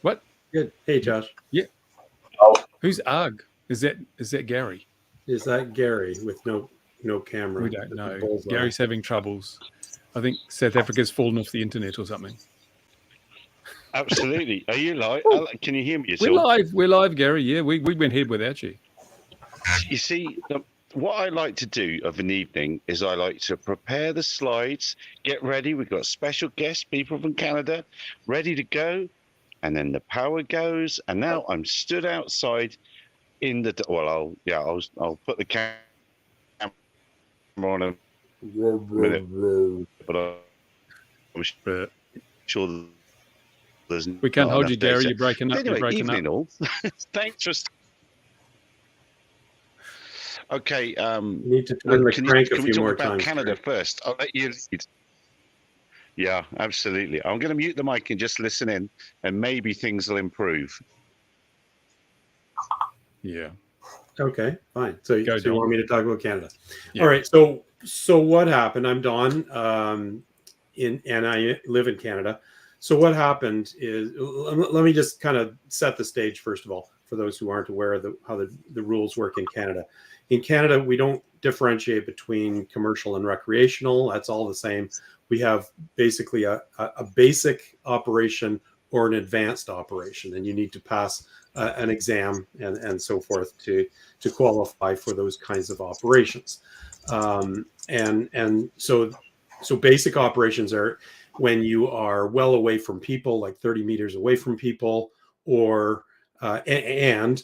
What? Good. Hey, Josh. Yeah. Oh, Who's Ugg? Is that Gary? Is that Gary with no We camera? don't With the know. bullseye. Gary's having troubles. I think South Africa's fallen off the internet or something. absolutely. Are you live? Oh, Can you hear me at we're all? live. We're live, Gary. Yeah, we went ahead without you. You see, what I like to do of an evening is I like to prepare the slides, get ready. We've got special guests, people from Canada, ready to go. And then the power goes. And now I'm stood outside in the, well, I'll put the camera on a minute, but I'm But sure there's we can't not hold you, enough Gary. data. You're breaking But up. You're anyway, breaking up. evening all. Thanks for. Okay. You need to turn the crank a Can we few talk more about times. Canada first? I'll let you lead. Yeah, absolutely. I'm going to mute the mic and just listen in, and maybe things will improve. Yeah. Okay, fine. So you Don. want me to talk about Canada? Yeah. All right. So what happened? I'm Don, and I live in Canada. So what happened is, let me just kind of set the stage first of all for those who aren't aware of how the rules work in Canada. In Canada, we don't differentiate between commercial and recreational. That's all the same. We have basically a basic operation or an advanced operation, and you need to pass an exam and so forth to qualify for those kinds of operations. And so basic operations are when you are well away from people, like 30 meters away from people, or and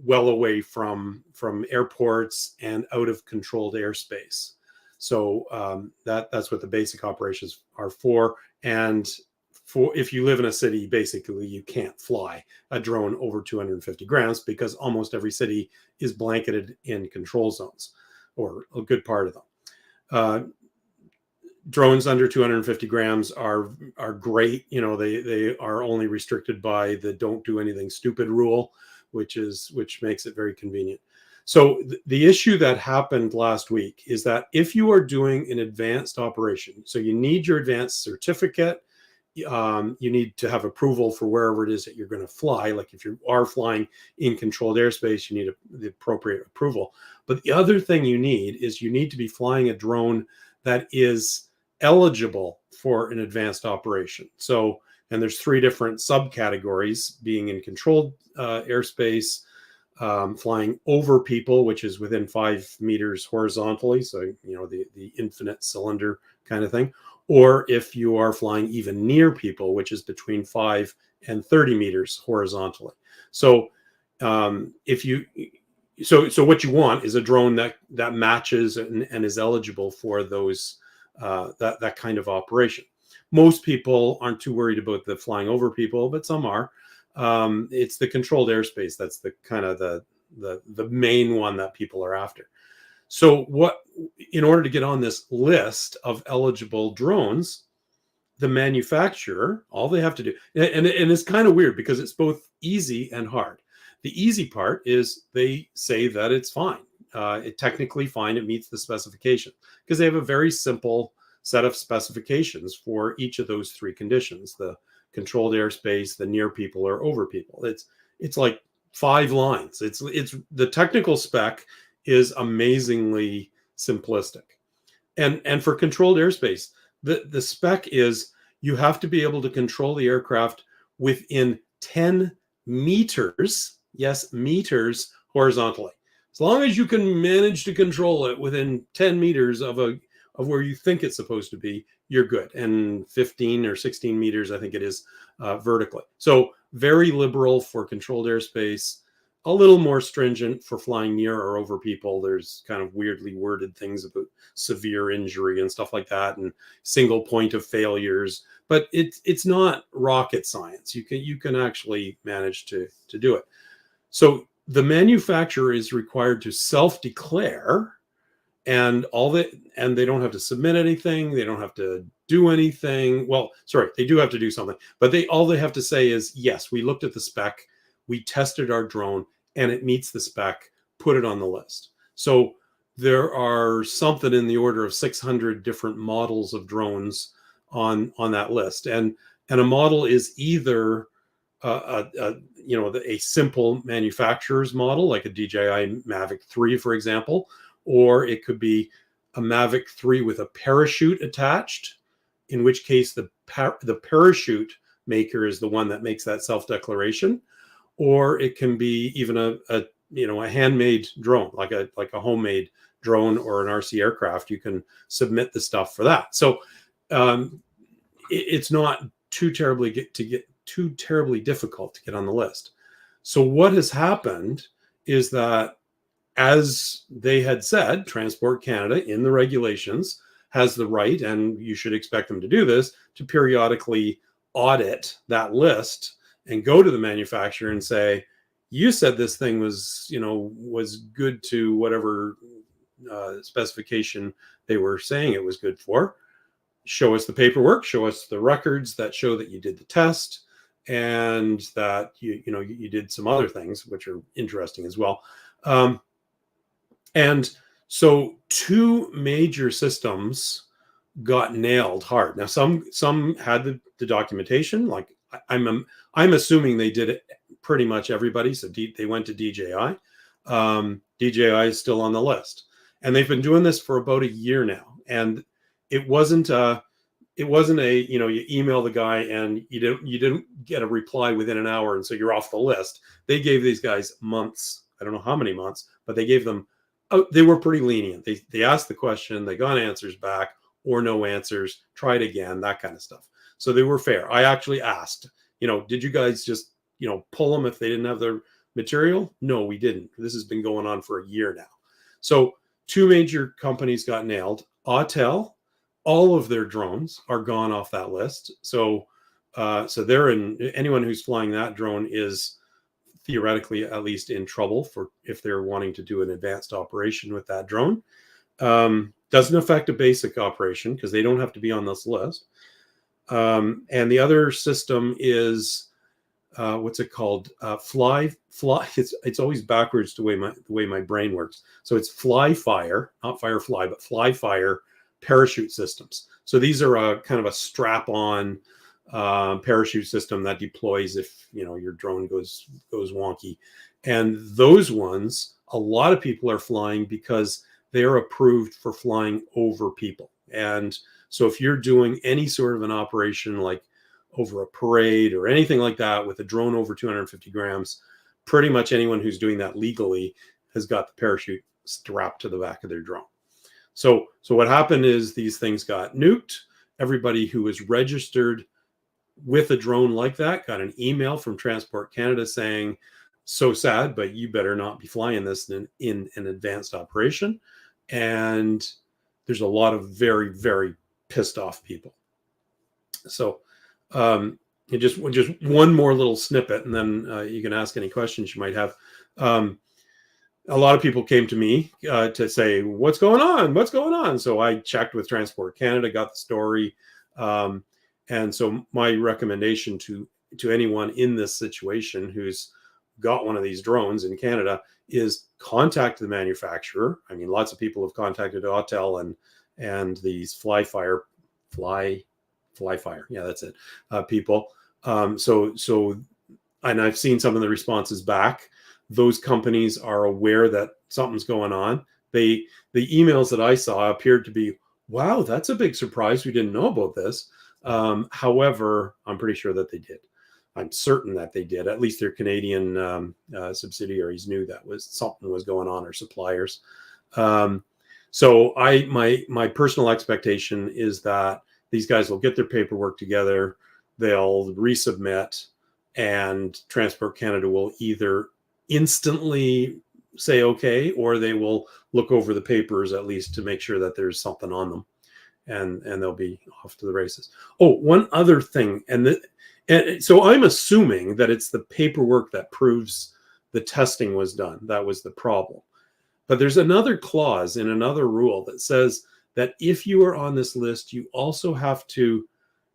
well away from airports and out of controlled airspace. So that's what the basic operations are for. And for if you live in a city, basically you can't fly a drone over 250 grams because almost every city is blanketed in control zones, or a good part of them. Drones under 250 grams are great. You know, they are only restricted by the don't do anything stupid rule, which makes it very convenient. So the issue that happened last week is that if you are doing an advanced operation, so you need your advanced certificate, you need to have approval for wherever it is that you're going to fly. Like if you are flying in controlled airspace, you need the appropriate approval. But the other thing you need is you need to be flying a drone that is eligible for an advanced operation. So, and there's three different subcategories: being in controlled airspace, flying over people, which is within 5 meters horizontally, so you know the infinite cylinder kind of thing, or if you are flying even near people, which is between 5 and 30 meters horizontally. So if you so what you want is a drone that matches and is eligible for those that kind of operation. Most people aren't too worried about the flying over people, but some are. It's the controlled airspace that's the kind of the main one that people are after. So in order to get on this list of eligible drones, the manufacturer, all they have to do, and it's kind of weird because it's both easy and hard. The easy part is they say that it's fine. It technically fine. It meets the specification because they have a very simple set of specifications for each of those three conditions: the controlled airspace, the near people, or over people. It's like 5 lines. It's the technical spec is amazingly simplistic. And for controlled airspace, the spec is you have to be able to control the aircraft within 10 meters, yes, meters horizontally. As long as you can manage to control it within 10 meters of where you think it's supposed to be, you're good. And 15 or 16 meters, I think it is, vertically. So very liberal for controlled airspace, a little more stringent for flying near or over people. There's kind of weirdly worded things about severe injury and stuff like that, and single point of failures. But it's not rocket science. You can actually manage to do it. So the manufacturer is required to self-declare, and they don't have to submit anything. They don't have to do anything. Well, sorry, they do have to do something, but all they have to say is, yes, we looked at the spec, we tested our drone, and it meets the spec, put it on the list. So there are something in the order of 600 different models of drones on that list. And a model is either a simple manufacturer's model like a DJI Mavic 3, for example, or it could be a Mavic 3 with a parachute attached, in which case the parachute maker is the one that makes that self-declaration, or it can be even a handmade drone, like a homemade drone or an RC aircraft. You can submit the stuff for that. So it's not too terribly difficult to get on the list. So what has happened is that, as they had said, Transport Canada in the regulations has the right, and you should expect them to do this, to periodically audit that list and go to the manufacturer and say, you said this thing was good to whatever specification they were saying it was good for. Show us the paperwork, show us the records that show that you did the test and that you did some other things which are interesting as well. And so 2 major systems got nailed hard. Now some had the documentation, like I'm assuming they did it pretty much everybody. So they went to DJI. DJI is still on the list, and they've been doing this for about a year now. And it wasn't a you email the guy and you didn't get a reply within an hour, and so you're off the list. They gave these guys months. I don't know how many months, but they gave them. They were pretty lenient. They asked the question, they got answers back or no answers, tried again, that kind of stuff. So they were fair. I actually asked, did you guys just pull them if they didn't have their material? No, we didn't. This has been going on for a year now. So 2 major companies got nailed. Autel, all of their drones are gone off that list. So they're anyone who's flying that drone is theoretically at least in trouble for if they're wanting to do an advanced operation with that drone. Doesn't affect a basic operation because they don't have to be on this list. And the other system is what's it called? Fly. It's always backwards the way my brain works. So it's Fly-Fire, not Firefly, but Fly-Fire parachute systems. So these are a kind of a strap-on parachute system that deploys if your drone goes wonky. And those ones, a lot of people are flying because they're approved for flying over people. And so if you're doing any sort of an operation like over a parade or anything like that with a drone over 250 grams, pretty much anyone who's doing that legally has got the parachute strapped to the back of their drone. So what happened is these things got nuked. Everybody who was registered with a drone like that got an email from Transport Canada saying, so sad, but you better not be flying this in an advanced operation. And there's a lot of very, very pissed off people. So just one more little snippet, and then you can ask any questions you might have. A lot of people came to me to say, what's going on? What's going on? So I checked with Transport Canada, got the story. And so my recommendation to anyone in this situation who's got one of these drones in Canada is contact the manufacturer. I mean, lots of people have contacted Autel and these Fly-Fire. Yeah, that's it. People. So, and I've seen some of the responses back. Those companies are aware that something's going on. The emails that I saw appeared to be, wow, that's a big surprise. We didn't know about this. However, I'm pretty sure that they did. I'm certain that they did. At least their Canadian subsidiaries knew that something was going on, or suppliers. So my personal expectation is that these guys will get their paperwork together, they'll resubmit, and Transport Canada will either instantly say okay, or they will look over the papers at least to make sure that there's something on them, and they'll be off to the races. Oh, one other thing, and so I'm assuming that it's the paperwork that proves the testing was done. That was the problem. But there's another clause in another rule that says that if you are on this list, you also have to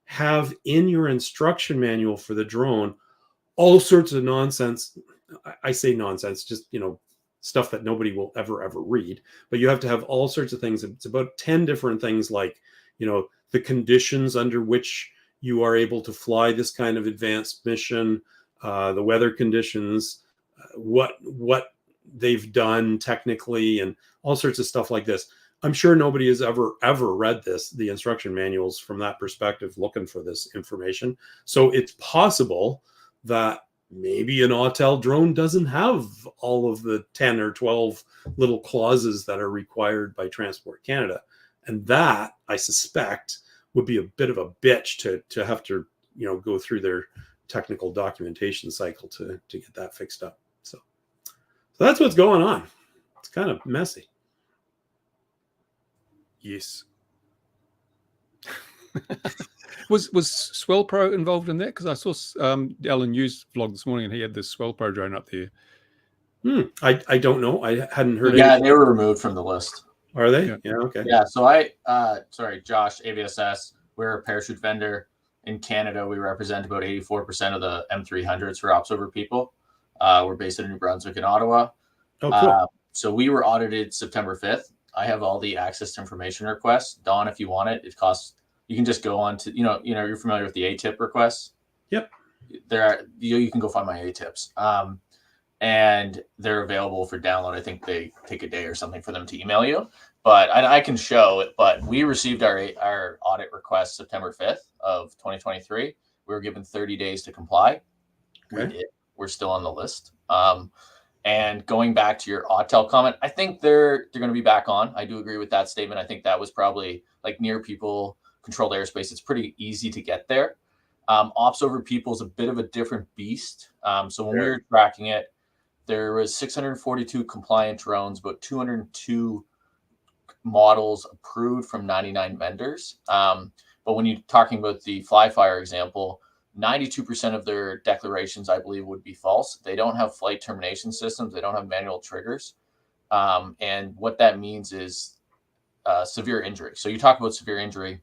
have in your instruction manual for the drone all sorts of nonsense. I say nonsense, just, stuff that nobody will ever read. But you have to have all sorts of things. It's about 10 different things, like, the conditions under which you are able to fly this kind of advanced mission, the weather conditions, what they've done technically, and all sorts of stuff like this. I'm sure nobody has ever read the instruction manuals from that perspective, looking for this information. So it's possible that maybe an Autel drone doesn't have all of the 10 or 12 little clauses that are required by Transport Canada. And that, I suspect, would be a bit of a bitch to have to, go through their technical documentation cycle to get that fixed up. So that's what's going on. It's kind of messy. Yes. was Swell Pro involved in that? Because I saw Alan News vlog this morning, and he had this Swell Pro drone up there. I don't know. I hadn't heard. Yeah, they were removed from the list. Are they? Yeah. Yeah. Okay. Yeah. So Josh, AVSS, we're a parachute vendor in Canada. We represent about 84% of the M300s for Ops Over People. We're based in New Brunswick and Ottawa. Oh, cool. So we were audited September 5th. I have all the access to information requests. Don, if you want it, it costs. You can just go on to you're familiar with the ATIP requests. Yep. You can go find my ATIPs. And they're available for download. I think they take a day or something for them to email you. But I can show it. But we received our audit request September 5th of 2023. We were given 30 days to comply. Okay. We did. We're still on the list. And going back to your Autel comment, I think they're going to be back on. I do agree with that statement. I think that was probably like near people controlled airspace. It's pretty easy to get there. Ops Over People is a bit of a different beast. So when we were tracking it, there was 642 compliant drones, about 202 models approved from 99 vendors. But when you're talking about the Flyfire example, 92% of their declarations, I believe, would be false. They don't have flight termination systems. They don't have manual triggers. And what that means is severe injury. So you talk about severe injury.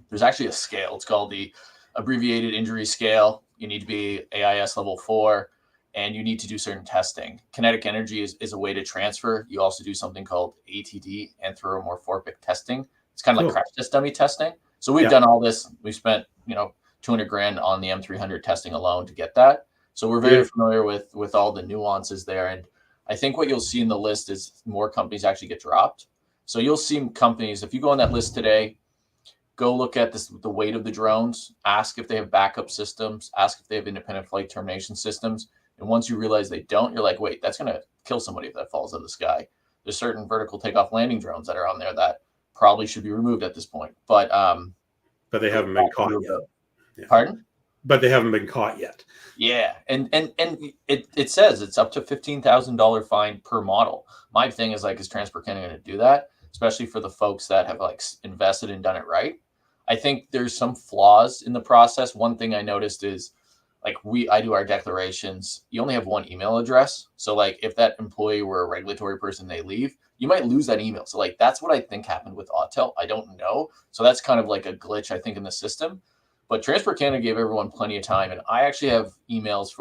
There's actually a scale. It's called the abbreviated injury scale. You need to be AIS level 4, and you need to do certain testing. Kinetic energy is a way to transfer. You also do something called ATD, anthropomorphic testing. It's kind of like crash test dummy testing. So we've done all this. We've spent, $200,000 on the M300 testing alone to get that. So we're very familiar with all the nuances there. And I think what you'll see in the list is more companies actually get dropped. So you'll see companies, if you go on that list today, go look at the weight of the drones, ask if they have backup systems, ask if they have independent flight termination systems. And once you realize they don't, you're like, wait, that's going to kill somebody if that falls out of the sky. There's certain vertical takeoff landing drones that are on there that probably should be removed at this point. But they haven't been caught yet. Yeah. Pardon? But they haven't been caught yet. Yeah, and it says it's up to $15,000 fine per model. My thing is is Transport Canada going to do that, especially for the folks that have invested and done it right? I think there's some flaws in the process. One thing I noticed is I do our declarations. You only have one email address. So if that employee were a regulatory person, they leave, you might lose that email. So that's what I think happened with Autel. I don't know. So that's kind of like a glitch, I think, in the system. But Transport Canada gave everyone plenty of time. And I actually have emails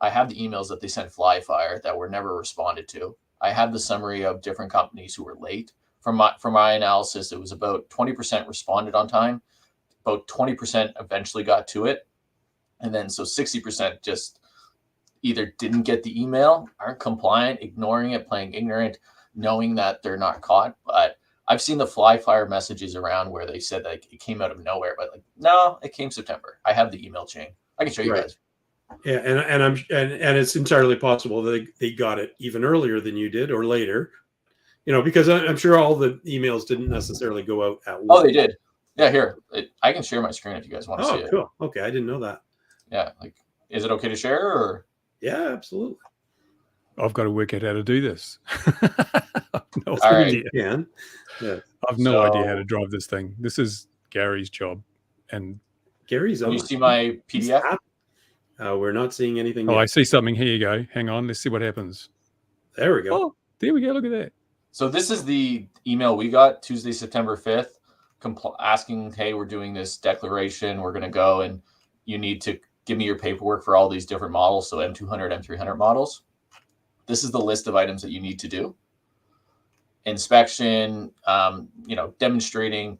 I have the emails that they sent Flyfire that were never responded to. I have the summary of different companies who were late. From my analysis, it was about 20% responded on time. About 20% eventually got to it. And then so 60% just either didn't get the email, aren't compliant, ignoring it, playing ignorant, knowing that they're not caught. But I've seen the Flyfire messages around where they said that it came out of nowhere, but no, it came September. I have the email chain. I can show you guys. Yeah, and it's entirely possible that they got it even earlier than you did or later. Because I'm sure all the emails didn't necessarily go out at once. Oh, they did. Yeah, here. I can share my screen if you guys want to see it. Oh, cool. Okay, I didn't know that. Yeah, is it okay to share or? Yeah, absolutely. I've got to work out how to do this. All right. Yeah. I've no idea how to drive this thing. This is Gary's job. And Gary's on. You see my PDF? We're not seeing anything yet. I see something. Here you go. Hang on. Let's see what happens. There we go. Oh, there we go. Look at that. So this is the email we got Tuesday, September 5th, asking, hey, we're doing this declaration. We're going to go and you need to give me your paperwork for all these different models. So M200, M300 models. This is the list of items that you need to do. Inspection, demonstrating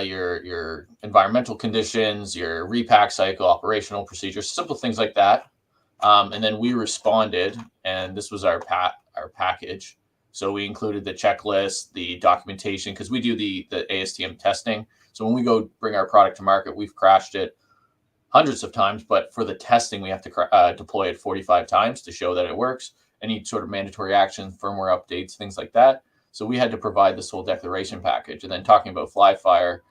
your environmental conditions, your repack cycle, operational procedures, simple things like that. And then we responded, and this was our package. So we included the checklist, the documentation, because we do the ASTM testing. So when we go bring our product to market, we've crashed it hundreds of times, but for the testing, we have to deploy it 45 times to show that it works. Any sort of mandatory action, firmware updates, things like that. So we had to provide this whole declaration package. And then talking about Flyfire,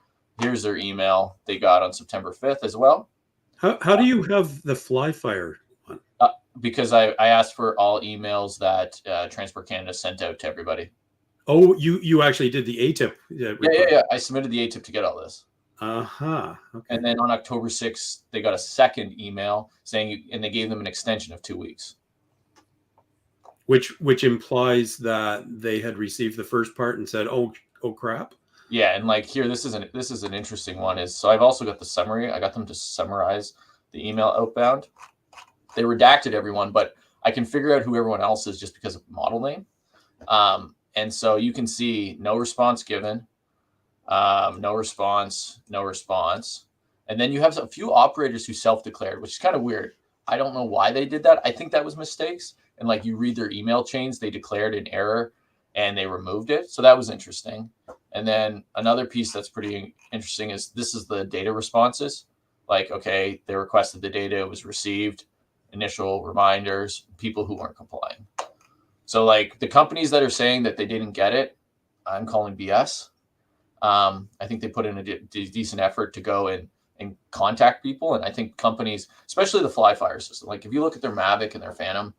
here's their email they got on September 5th as well. How do you have the Flyfire one? Because I asked for all emails that Transport Canada sent out to everybody. Oh, you actually did the ATIP. Yeah. I submitted the ATIP to get all this. Okay. And then on October 6th, they got a second email saying, and they gave them an extension of 2 weeks. Which implies that they had received the first part and said, oh crap. Yeah, and like here, this is an interesting one. So I've also got the summary. I got them to summarize the email outbound. They redacted everyone, but I can figure out who everyone else is just because of model name. And so you can see no response given, no response. And then you have a few operators who self-declared, which is kind of weird. I don't know why they did that. I think that was mistakes. And like you read their email chains, they declared an error and they removed it. So that was interesting. And then another piece that's pretty interesting is this is the data responses. Like, okay, they requested the data, it was received, initial reminders, people who weren't complying. So like the companies that are saying that they didn't get it, I'm calling BS. I think they put in a decent effort to go and contact people. And I think companies, especially the Flyfire system, like if you look at their Mavic and their Phantom,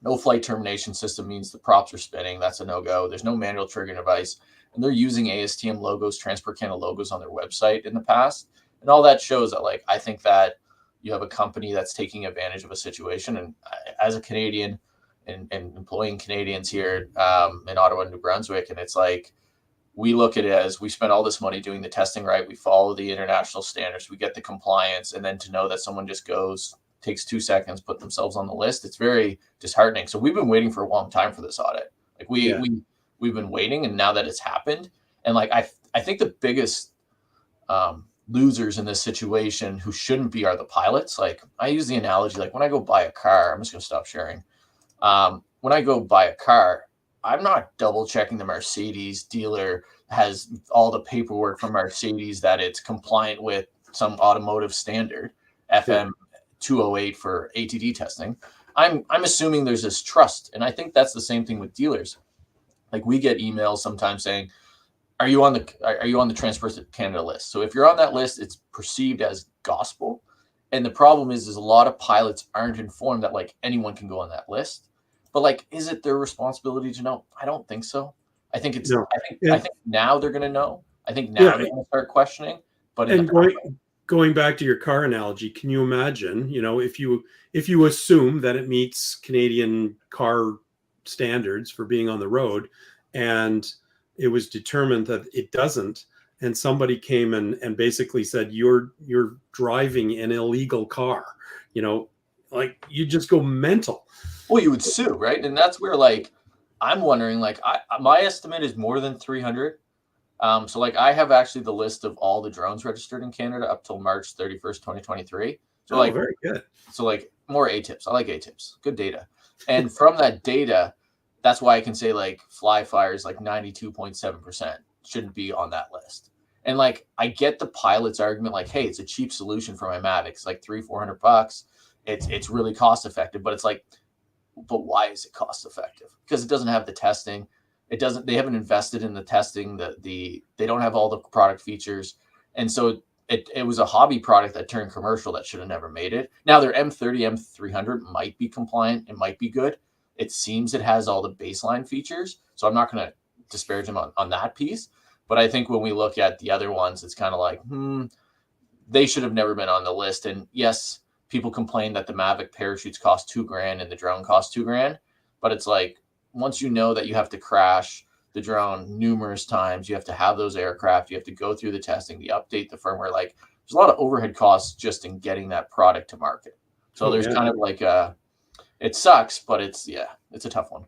no flight termination system means the props are spinning. That's a no-go. There's no manual trigger device. And they're using ASTM logos, Transport Canada logos on their website in the past. And all that shows that, like, I think that you have a company that's taking advantage of a situation. And as a Canadian and employing Canadians here in Ottawa and New Brunswick, and it's like, we look at it as we spend all this money doing the testing right. We follow the international standards. We get the compliance. And then to know that someone just takes 2 seconds, put themselves on the list, it's very disheartening. So we've been waiting for a long time for this audit. Like we've been waiting, and now that it's happened, and like I think the biggest losers in this situation who shouldn't be are the pilots. Like I use the analogy, like when I go buy a car, I'm just going to stop sharing. When I go buy a car, I'm not double checking the Mercedes dealer has all the paperwork from Mercedes that it's compliant with some automotive standard, FM 208 for ATD testing. I'm assuming there's this trust. And I think that's the same thing with dealers. Like we get emails sometimes saying, are you on the Transport Canada list? So if you're on that list, it's perceived as gospel. And the problem is a lot of pilots aren't informed that like anyone can go on that list. But like, is it their responsibility to know? I don't think so. I think it's. No. I think now they're going to know. I think now they're going to start questioning. But going back to your car analogy, can you imagine? You know, if you assume that it meets Canadian car standards for being on the road, and it was determined that it doesn't, and somebody came and basically said you're driving an illegal car, you know, like you just go mental. Well, you would sue, right? And that's where, like, I'm wondering, like, my estimate is more than 300. So, like, I have actually the list of all the drones registered in Canada up till March 31st, 2023. So, like, very good. So, like, more ATIPs. I like ATIPs. Good data. And from that data, that's why I can say, like, Flyfire is like 92.7% shouldn't be on that list. And, like, I get the pilot's argument, like, hey, it's a cheap solution for my Mavic. It's like $300-400. It's really cost effective, but it's like, but why is it cost effective? Because it doesn't have the testing. They haven't invested in the testing. They don't have all the product features. And so it was a hobby product that turned commercial that should have never made it. Now their M30, M300 might be compliant. It might be good. It seems it has all the baseline features. So I'm not going to disparage them on that piece. But I think when we look at the other ones, it's kind of like, they should have never been on the list. And yes, people complain that the Mavic parachutes cost $2,000 and the drone costs $2,000, but it's like, once you know that you have to crash the drone numerous times, you have to have those aircraft, you have to go through the testing, the update, the firmware, like there's a lot of overhead costs just in getting that product to market. So there's kind of like it sucks, but it's a tough one.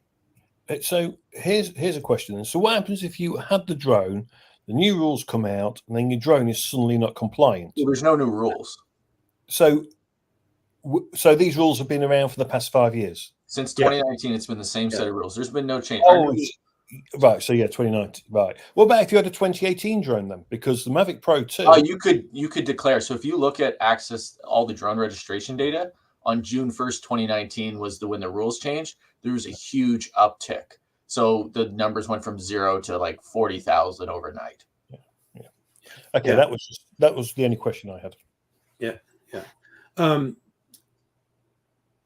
So here's a question. So what happens if you had the drone, the new rules come out, and then your drone is suddenly not compliant? Well, there's no new rules. So So these rules have been around for the past 5 years. Since Yeah. 2019, it's been the same set of rules. There's been no change. Oh, right. So yeah, 2019. Right. What about if you had a 2018 drone then? Because the Mavic Pro 2. You could declare. So if you look at all the drone registration data on June 1st, 2019 was when the rules changed. There was a huge uptick. So the numbers went from 0 to like 40,000 overnight. Yeah. Okay, Yeah. that was the only question I had. Yeah.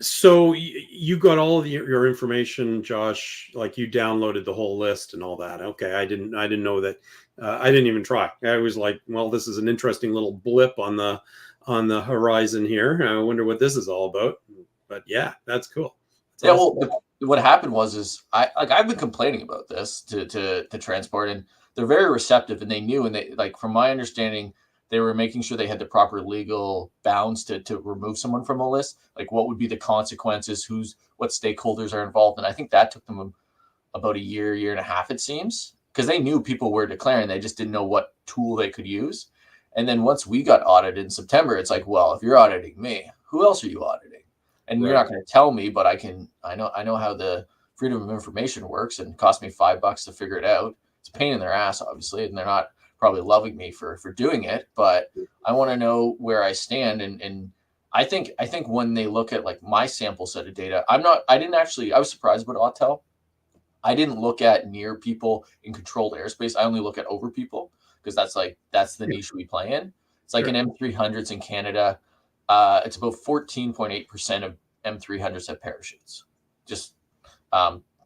So you got all of your information, Josh. Like you downloaded the whole list and all that. Okay, I didn't know that. I didn't even try. I was like, well, this is an interesting little blip on the horizon here. I wonder what this is all about. But yeah, that's cool. That's awesome. Well, what happened was I've been complaining about this to transport, and they're very receptive, and they knew, and they, like, from my understanding, they were making sure they had the proper legal bounds to remove someone from a list. Like, what would be the consequences? What stakeholders are involved? And I think that took them about a year and a half, it seems, because they knew people were declaring. They just didn't know what tool they could use. And then once we got audited in September, it's like, well, if you're auditing me, who else are you auditing? And you're not going to tell me, but I know how the Freedom of Information works, and it cost me $5 to figure it out. It's a pain in their ass, obviously, and they're not probably loving me for doing it, but I want to know where I stand. And I think when they look at like my sample set of data, I was surprised about Autel. I didn't look at near people in controlled airspace. I only look at over people, because that's the niche we play in. It's like an M300s in Canada. It's about 14.8% of M300s have parachutes, just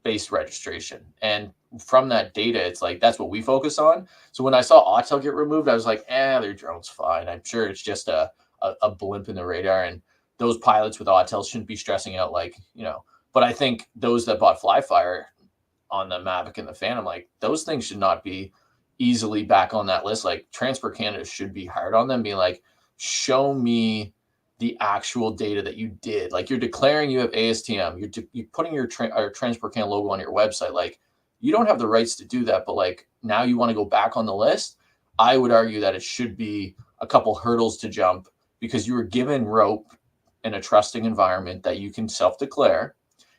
base registration. And from that data, it's like, that's what we focus on. So when I saw Autel get removed, I was like, their drone's fine. I'm sure it's just a blimp in the radar. And those pilots with Autel shouldn't be stressing out, but I think those that bought Flyfire on the Mavic and the Phantom, like, those things should not be easily back on that list. Like, Transport Canada should be hard on them, being like, show me the actual data that you did. Like, you're declaring you have ASTM, you're putting your Transport Canada logo on your website. Like, you don't have the rights to do that, but like, now you want to go back on the list. I would argue that it should be a couple hurdles to jump, because you were given rope in a trusting environment that you can self-declare.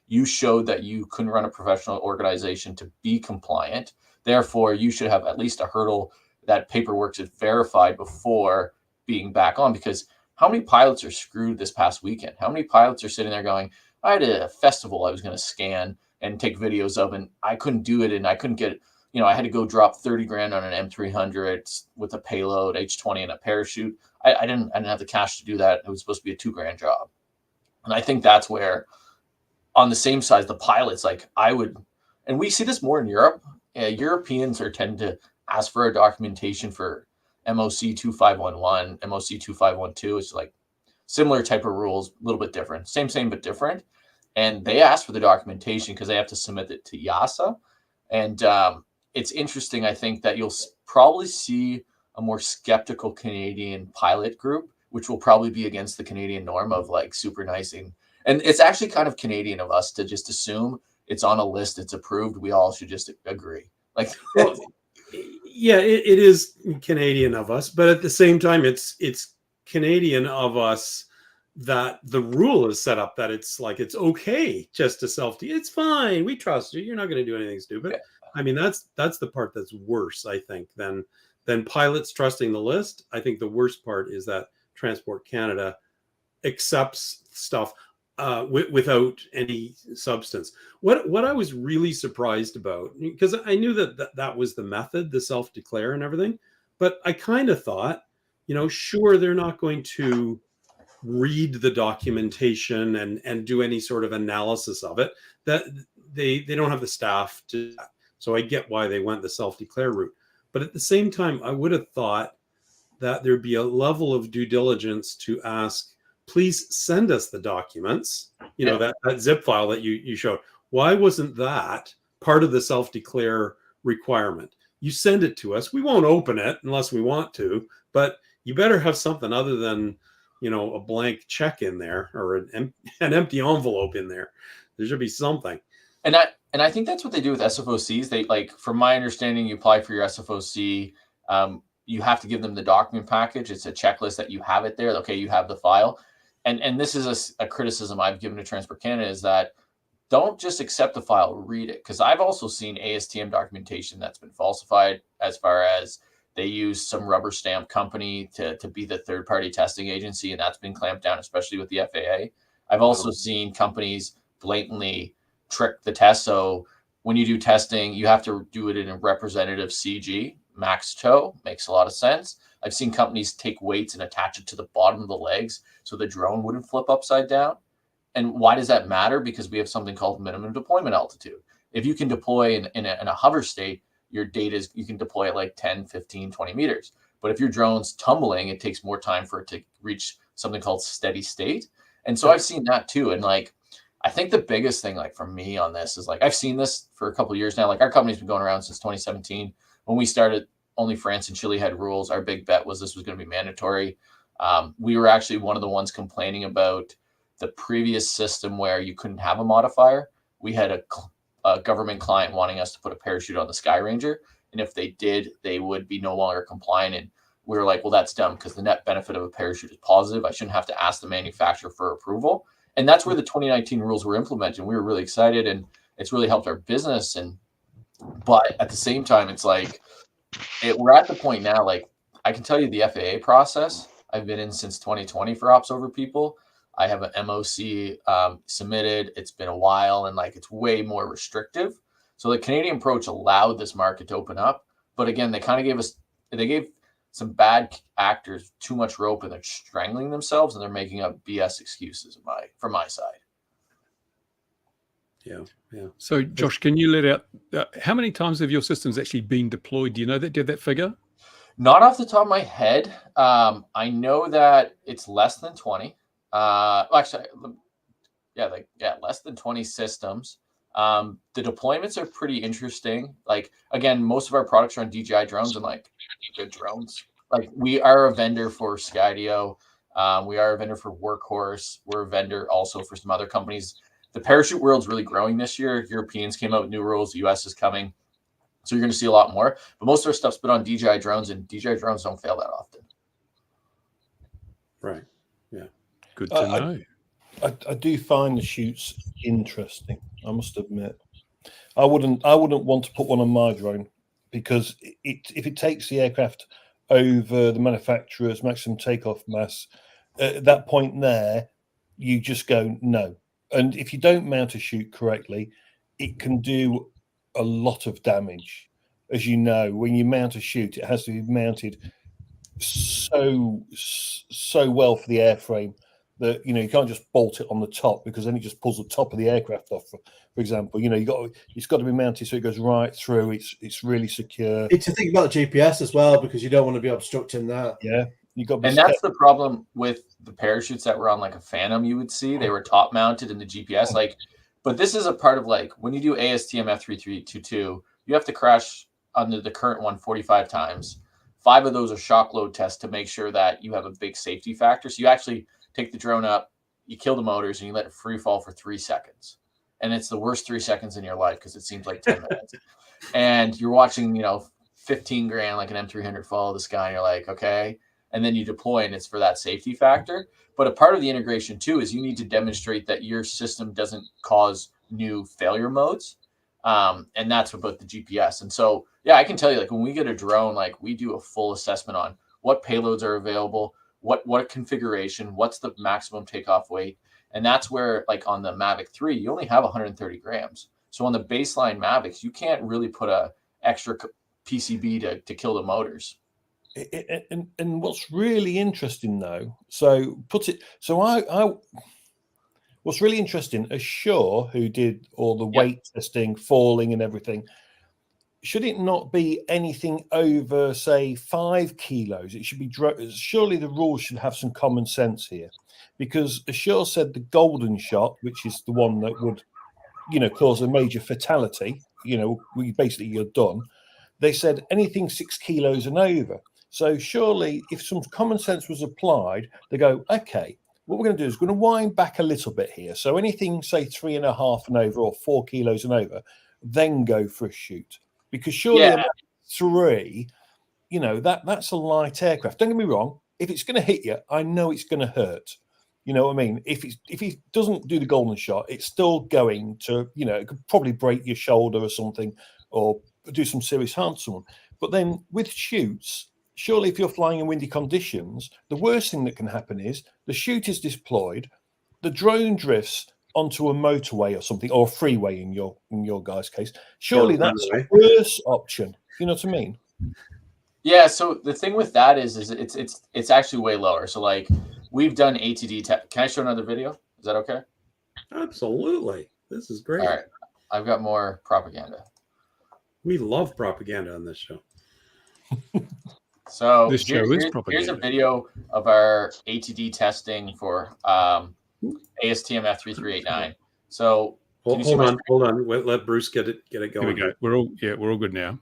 You showed that you couldn't run a professional organization to be compliant. Therefore, you should have at least a hurdle that paperwork is verified before being back on. Because how many pilots are screwed this past weekend? How many pilots are sitting there going, I had a festival I was going to scan and take videos of, and I couldn't do it, and I couldn't get, I had to go drop 30 grand on an M300 with a payload, H20, and a parachute. I didn't have the cash to do that. It was supposed to be a $2,000 job. And I think that's where, on the same side, the pilots, like, and we see this more in Europe. Europeans tend to ask for a documentation for MOC 2511, MOC 2512. It's like similar type of rules, a little bit different, same but different. And they ask for the documentation because they have to submit it to YASA. And it's interesting, I think, that you'll probably see a more skeptical Canadian pilot group, which will probably be against the Canadian norm of like super nicing. And it's actually kind of Canadian of us to just assume it's on a list, it's approved, we all should just agree. Like, well, yeah, it is Canadian of us, but at the same time, it's Canadian of us that the rule is set up that it's like, it's okay just to it's fine, we trust you, you're not going to do anything stupid. Yeah. I mean, that's the part that's worse, I think, than pilots trusting the list. I think the worst part is that Transport Canada accepts stuff without any substance. What I was really surprised about, because I knew that was the method, the self-declare and everything, but I kind of thought, sure, they're not going to read the documentation and do any sort of analysis of it, that they don't have the staff to. So I get why they went the self-declare route. But at the same time, I would have thought that there'd be a level of due diligence to ask, please send us the documents, that zip file that you showed. Why wasn't that part of the self-declare requirement? You send it to us. We won't open it unless we want to, but you better have something other than, a blank check in there or an empty envelope in there. There should be something. And I think that's what they do with SFOCs. They, like, from my understanding, you apply for your SFOC, you have to give them the document package. It's a checklist that you have it there. Okay, you have the file. and this is a criticism I've given to Transport Canada, is that don't just accept the file, read it. Because I've also seen ASTM documentation that's been falsified, as far as they use some rubber stamp company to be the third-party testing agency, and that's been clamped down, especially with the FAA. I've also seen companies blatantly trick the test. So when you do testing, you have to do it in a representative CG, max toe, makes a lot of sense. I've seen companies take weights and attach it to the bottom of the legs so the drone wouldn't flip upside down. And why does that matter? Because we have something called minimum deployment altitude. If you can deploy in a hover state, your data is, you can deploy at like 10, 15, 20 meters. But if your drone's tumbling, it takes more time for it to reach something called steady state. And so I've seen that too. And like, I think the biggest thing, like for me on this, is like, I've seen this for a couple of years now. Like, our company's been going around since 2017. When we started, only France and Chile had rules. Our big bet was this was going to be mandatory. We were actually one of the ones complaining about the previous system where you couldn't have a modifier. We had a government client wanting us to put a parachute on the Sky Ranger, and if they did, they would be no longer compliant. And we were like, well, that's dumb, because the net benefit of a parachute is positive. I shouldn't have to ask the manufacturer for approval. And that's where the 2019 rules were implemented. We were really excited, and it's really helped our business. But at the same time, it's like, we're at the point now, like, I can tell you the FAA process I've been in since 2020 for Ops Over People. I have an MOC submitted. It's been a while, and like, it's way more restrictive. So the Canadian approach allowed this market to open up. But again, they kind of gave some bad actors too much rope, and they're strangling themselves, and they're making up BS excuses from my side. Yeah. So, Josh, can you let out how many times have your systems actually been deployed? Do you know that? Do you have that figure? Not off the top of my head. I know that it's less than 20. Less than 20 systems. The deployments are pretty interesting. Like, again, most of our products are on DJI drones, and like, good drones. Like, we are a vendor for Skydio. We are a vendor for Workhorse. We're a vendor also for some other companies. The parachute world's really growing this year. Europeans came out with new rules. The US is coming. So you're going to see a lot more. But most of our stuff's been on DJI drones, and DJI drones don't fail that often. Right. Yeah. Good to know. I do find the shoots interesting, I must admit. I wouldn't want to put one on my drone, because if it takes the aircraft over the manufacturer's maximum takeoff mass, at that point there, you just go no. And if you don't mount a chute correctly, it can do a lot of damage. As you know, when you mount a chute, it has to be mounted so well for the airframe that, you know, you can't just bolt it on the top, because then it just pulls the top of the aircraft off. For example, you know, it's got to be mounted so it goes right through. It's really secure. It's a thing about the GPS as well, because you don't want to be obstructing that. Yeah, you got. And that's the problem with the parachutes that were on like a Phantom. You would see they were top mounted in the GPS. Like, but this is a part of, like, when you do ASTM F3322, you have to crash under the current one 45 times. 5 of those are shock load tests to make sure that you have a big safety factor. So you actually take the drone up, you kill the motors, and you let it free fall for 3 seconds. And it's the worst 3 seconds in your life, because it seems like 10 minutes. And you're watching, you know, 15 grand, like an M300 follow the sky, and you're like, okay. And then you deploy, and it's for that safety factor. But a part of the integration too is you need to demonstrate that your system doesn't cause new failure modes. And that's about the GPS. And so, yeah, I can tell you, like, when we get a drone, like, we do a full assessment on what payloads are available, what configuration, what's the maximum takeoff weight. And that's where, like, on the Mavic 3, you only have 130 grams. So on the baseline Mavics, you can't really put a extra PCB to kill the motors. And what's really interesting, though, what's really interesting, Assure, who did all the weight testing, falling and everything, should it not be anything over, say, 5 kilos? It should be, surely the rules should have some common sense here, because Assure said the golden shot, which is the one that would, you know, cause a major fatality, you know, you're done. They said anything 6 kilos and over. So surely if some common sense was applied, they go, okay, what we're going to do is we're going to wind back a little bit here. So anything, say, 3.5 and over, or 4 kilos and over, then go for a shoot. Because surely a 3, you know, that's a light aircraft. Don't get me wrong. If it's going to hit you, I know it's going to hurt. You know what I mean? If he doesn't do the golden shot, it's still going to, you know, it could probably break your shoulder or something, or do some serious harm to someone. But then with shoots, surely if you're flying in windy conditions, the worst thing that can happen is the chute is deployed, the drone drifts onto a motorway or something, or a freeway in your guys' case. Surely that's the worst option. You know what I mean? Yeah. So the thing with that is it's actually way lower. So like we've done ATD. Can I show another video? Is that okay? Absolutely. This is great. All right. I've got more propaganda. We love propaganda on this show. So This show is propaganda. Here's a video of our ATD testing for ASTM F3389. So Hold on. Let Bruce get it going. Here we go. We're all good now.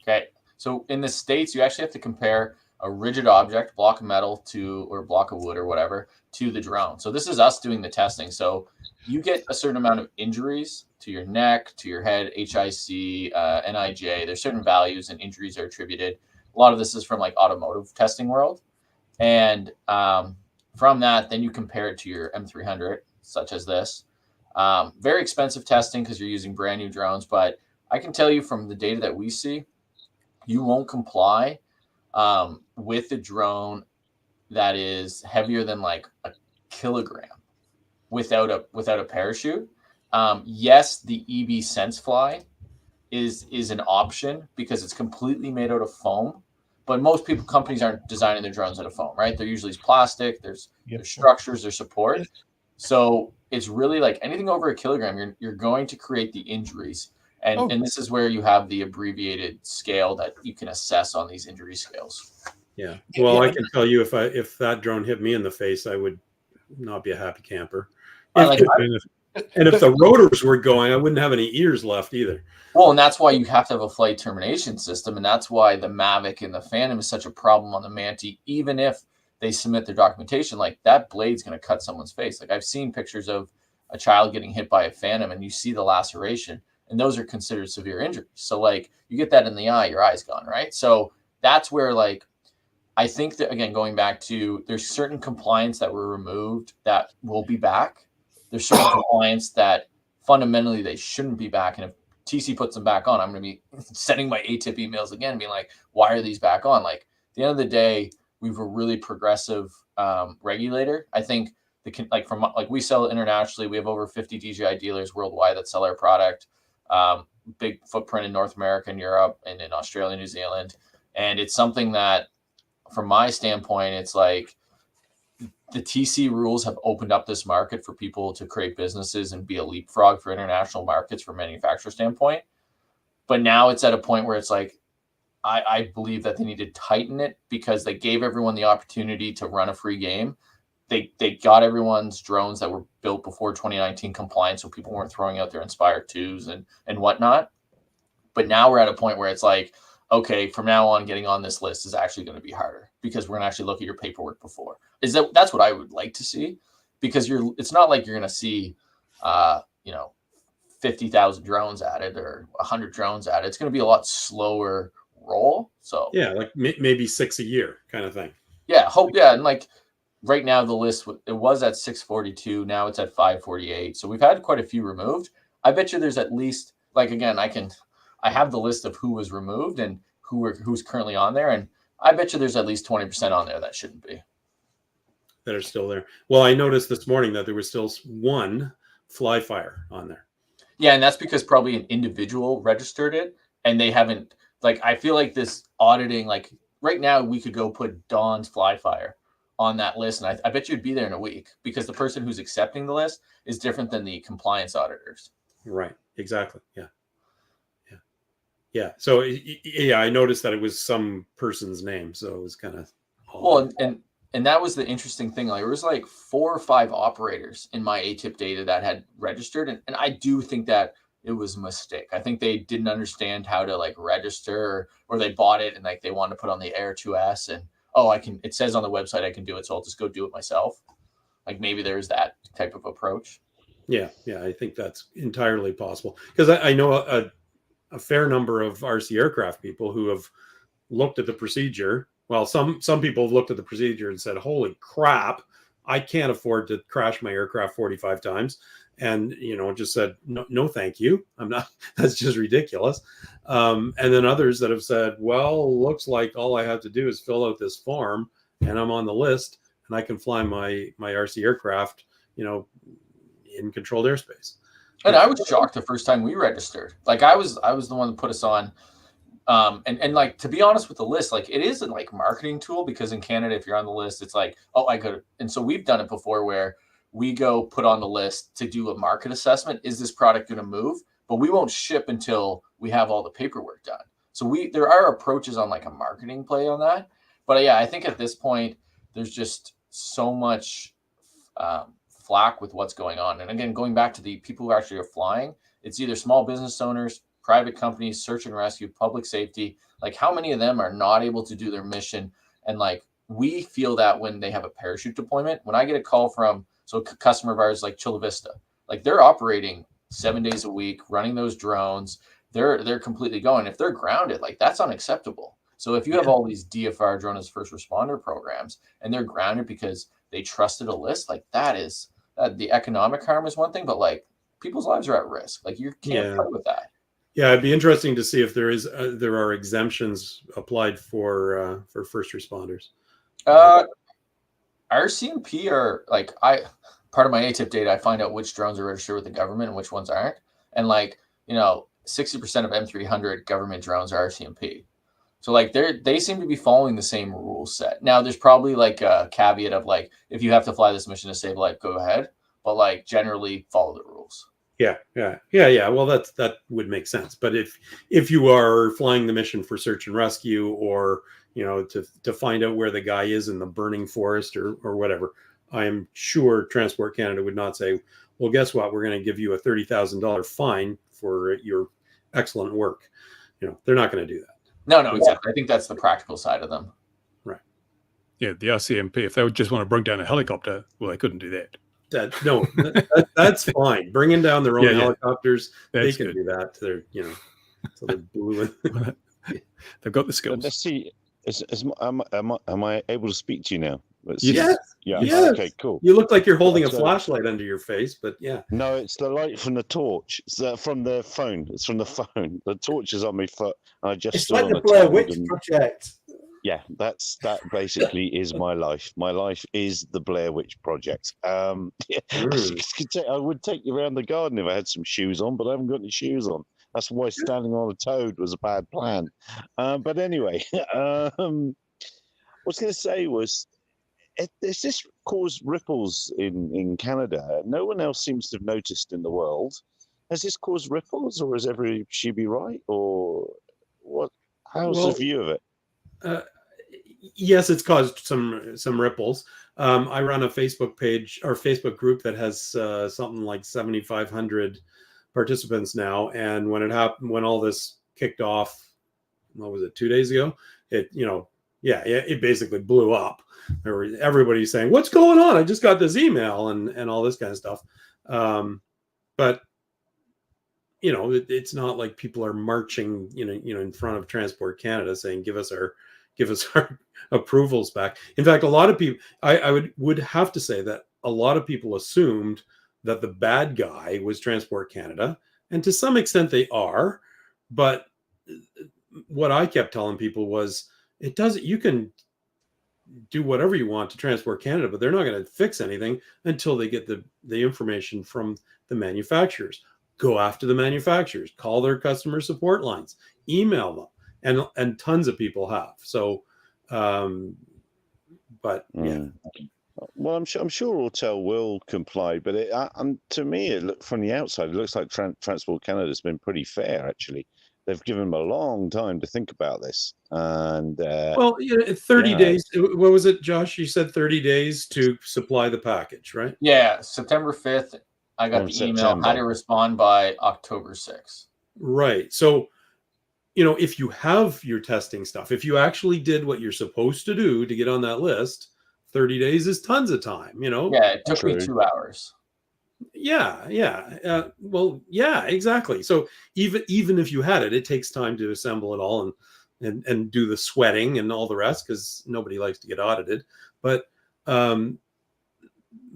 Okay. So in the States, you actually have to compare a rigid object, block of metal or block of wood or whatever, to the drone. So this is us doing the testing. So you get a certain amount of injuries to your neck, to your head, HIC, NIJ. There's certain values and injuries are attributed. A lot of this is from like automotive testing world. And from that, then you compare it to your M300, such as this. Very expensive testing because you're using brand new drones. But I can tell you from the data that we see, you won't comply with a drone that is heavier than like a kilogram without a parachute. Yes, the EB SenseFly is an option because it's completely made out of foam. But most companies aren't designing their drones out of foam, right? They're usually plastic. There's structures, there's support. So it's really like anything over a kilogram, you're going to create the injuries. And this is where you have the abbreviated scale that you can assess on these injury scales. Yeah. Well, I can tell you if that drone hit me in the face, I would not be a happy camper. And if the rotors were going, I wouldn't have any ears left either. Well, and that's why you have to have a flight termination system. And that's why the Mavic and the Phantom is such a problem on the Manti. Even if they submit their documentation, like that blade's going to cut someone's face. Like I've seen pictures of a child getting hit by a Phantom and you see the laceration. And those are considered severe injuries. So like you get that in the eye, your eye's gone, right? So that's where like, I think that again, going back to there's certain compliance that were removed that will be back. There's certain compliance that fundamentally they shouldn't be back. And if TC puts them back on, I'm going to be sending my ATIP emails again, being like, why are these back on? Like at the end of the day, we have a really progressive regulator. I think we sell internationally. We have over 50 DJI dealers worldwide that sell our product. Big footprint in North America and Europe and in Australia, New Zealand. And it's something that from my standpoint, it's like the TC rules have opened up this market for people to create businesses and be a leapfrog for international markets from a manufacturer standpoint. But now it's at a point where it's like, I believe that they need to tighten it because they gave everyone the opportunity to run a free game. They got everyone's drones that were built before 2019 compliant, so people weren't throwing out their Inspire 2s and whatnot. But now we're at a point where it's like, okay, from now on, getting on this list is actually going to be harder because we're going to actually look at your paperwork before. That's what I would like to see, because it's not like you're going to see 50,000 drones added or 100 drones added. It's going to be a lot slower roll. So yeah, like maybe 6 a year kind of thing. Yeah, and like right now the list it was at 642. Now it's at 548. So we've had quite a few removed. I bet you there's at least I have the list of who was removed and who's currently on there, and I bet you there's at least 20% on there that shouldn't be. That are still there. Well, I noticed this morning that there was still one Flyfire on there. Yeah, and that's because probably an individual registered it, and they haven't. Like, I feel like this auditing, like right now, we could go put Dawn's Flyfire on that list, and I bet you'd be there in a week because the person who's accepting the list is different than the compliance auditors. Right. Exactly. Yeah. So yeah, I noticed that it was some person's name, so it was kind of well, and that was the interesting thing. Like, there was like 4 or 5 operators in my ATIP data that had registered, and I do think that it was a mistake. I think they didn't understand how to like register, or they bought it and like they wanted to put on the Air 2S and it says on the website I can do it, so I'll just go do it myself. Like maybe there's that type of approach. Yeah, I think that's entirely possible, because I know a fair number of RC aircraft people who have looked at the procedure. Well, some people have looked at the procedure and said, holy crap, I can't afford to crash my aircraft 45 times. And, just said, no, thank you. I'm not, that's just ridiculous. And then others that have said, well, looks like all I have to do is fill out this form and I'm on the list and I can fly my RC aircraft, in controlled airspace. And I was shocked the first time we registered. Like I was the one that put us on. And like, to be honest with the list, like it is a like marketing tool, because in Canada, if you're on the list, it's like, oh, I could. And so we've done it before where we go put on the list to do a market assessment. Is this product going to move? But we won't ship until we have all the paperwork done. So there are approaches on like a marketing play on that. But yeah, I think at this point, there's just so much flack with what's going on. And again, going back to the people who actually are flying, it's either small business owners, private companies, search and rescue, public safety. Like how many of them are not able to do their mission? And like, we feel that when they have a parachute deployment, when I get a call from, so a customer of ours, like Chula Vista, like they're operating 7 days a week, running those drones. They're completely going. If they're grounded, like that's unacceptable. So if you have all these DFR, drone as first responder programs, and they're grounded because they trusted a list, like that is the economic harm is one thing, but like people's lives are at risk. Like you can't play with that. Yeah, it'd be interesting to see if there are exemptions applied for first responders. RCMP are like part of my ATIP data. I find out which drones are registered with the government and which ones aren't. And like 60% of M300 government drones are RCMP. So like they seem to be following the same rule set. Now there's probably like a caveat of like, if you have to fly this mission to save life, go ahead. But like generally follow the rules. Yeah. Well, that would make sense. But if you are flying the mission for search and rescue, or to find out where the guy is in the burning forest or whatever, I am sure Transport Canada would not say, well, guess what? We're going to give you a $30,000 fine for your excellent work. They're not going to do that. No, exactly. I think that's the practical side of them. Right. Yeah, the RCMP, if they would just want to bring down a helicopter, well, they couldn't do that. That's fine. Bringing down their own helicopters, they can good. do that. They're so they're blue. They've got the skills. Let's see. Am I able to speak to you now? Yes. Yeah. Yes. Okay. Cool. You look like you're holding a flashlight under your face, but yeah. No, it's the light from the torch. It's from the phone. It's from the phone. The torch is on my foot. It's like the Blair Witch Project. Yeah, that basically is my life. My life is the Blair Witch Project. I would take you around the garden if I had some shoes on, but I haven't got any shoes on. That's why standing on a toad was a bad plan. But anyway, what I was going to say was, has this caused ripples in Canada? No one else seems to have noticed in the world. Has this caused ripples, or is she be right, or what? How's the view of it? Yes, it's caused some ripples. I run a Facebook page or Facebook group that has something like 7,500 participants now. And when it happened, when all this kicked off, what was it, 2 days ago? It basically blew up. There was everybody saying, "What's going on? I just got this email," and all this kind of stuff. But it's not like people are marching, in front of Transport Canada saying, give us our approvals back. In fact, a lot of people, I would have to say that a lot of people assumed that the bad guy was Transport Canada, and to some extent they are. But what I kept telling people was, you can do whatever you want to Transport Canada, but they're not going to fix anything until they get the information from the manufacturers. Go after the manufacturers, call their customer support lines, email them, and tons of people have. So, but yeah. Well, I'm sure Autel will comply, but to me, from the outside, it looks like Transport Canada has been pretty fair. Actually, they've given them a long time to think about this, and 30 days. What was it, Josh? You said 30 days to supply the package, right? Yeah, September 5th. I got the email. Had to respond by October 6th. Right. So, if you have your testing stuff, if you actually did what you're supposed to do to get on that list, 30 days is tons of time, Yeah, it took me 2 hours. Yeah. Well, yeah, exactly. So even if you had it, it takes time to assemble it all and do the sweating and all the rest, because nobody likes to get audited. But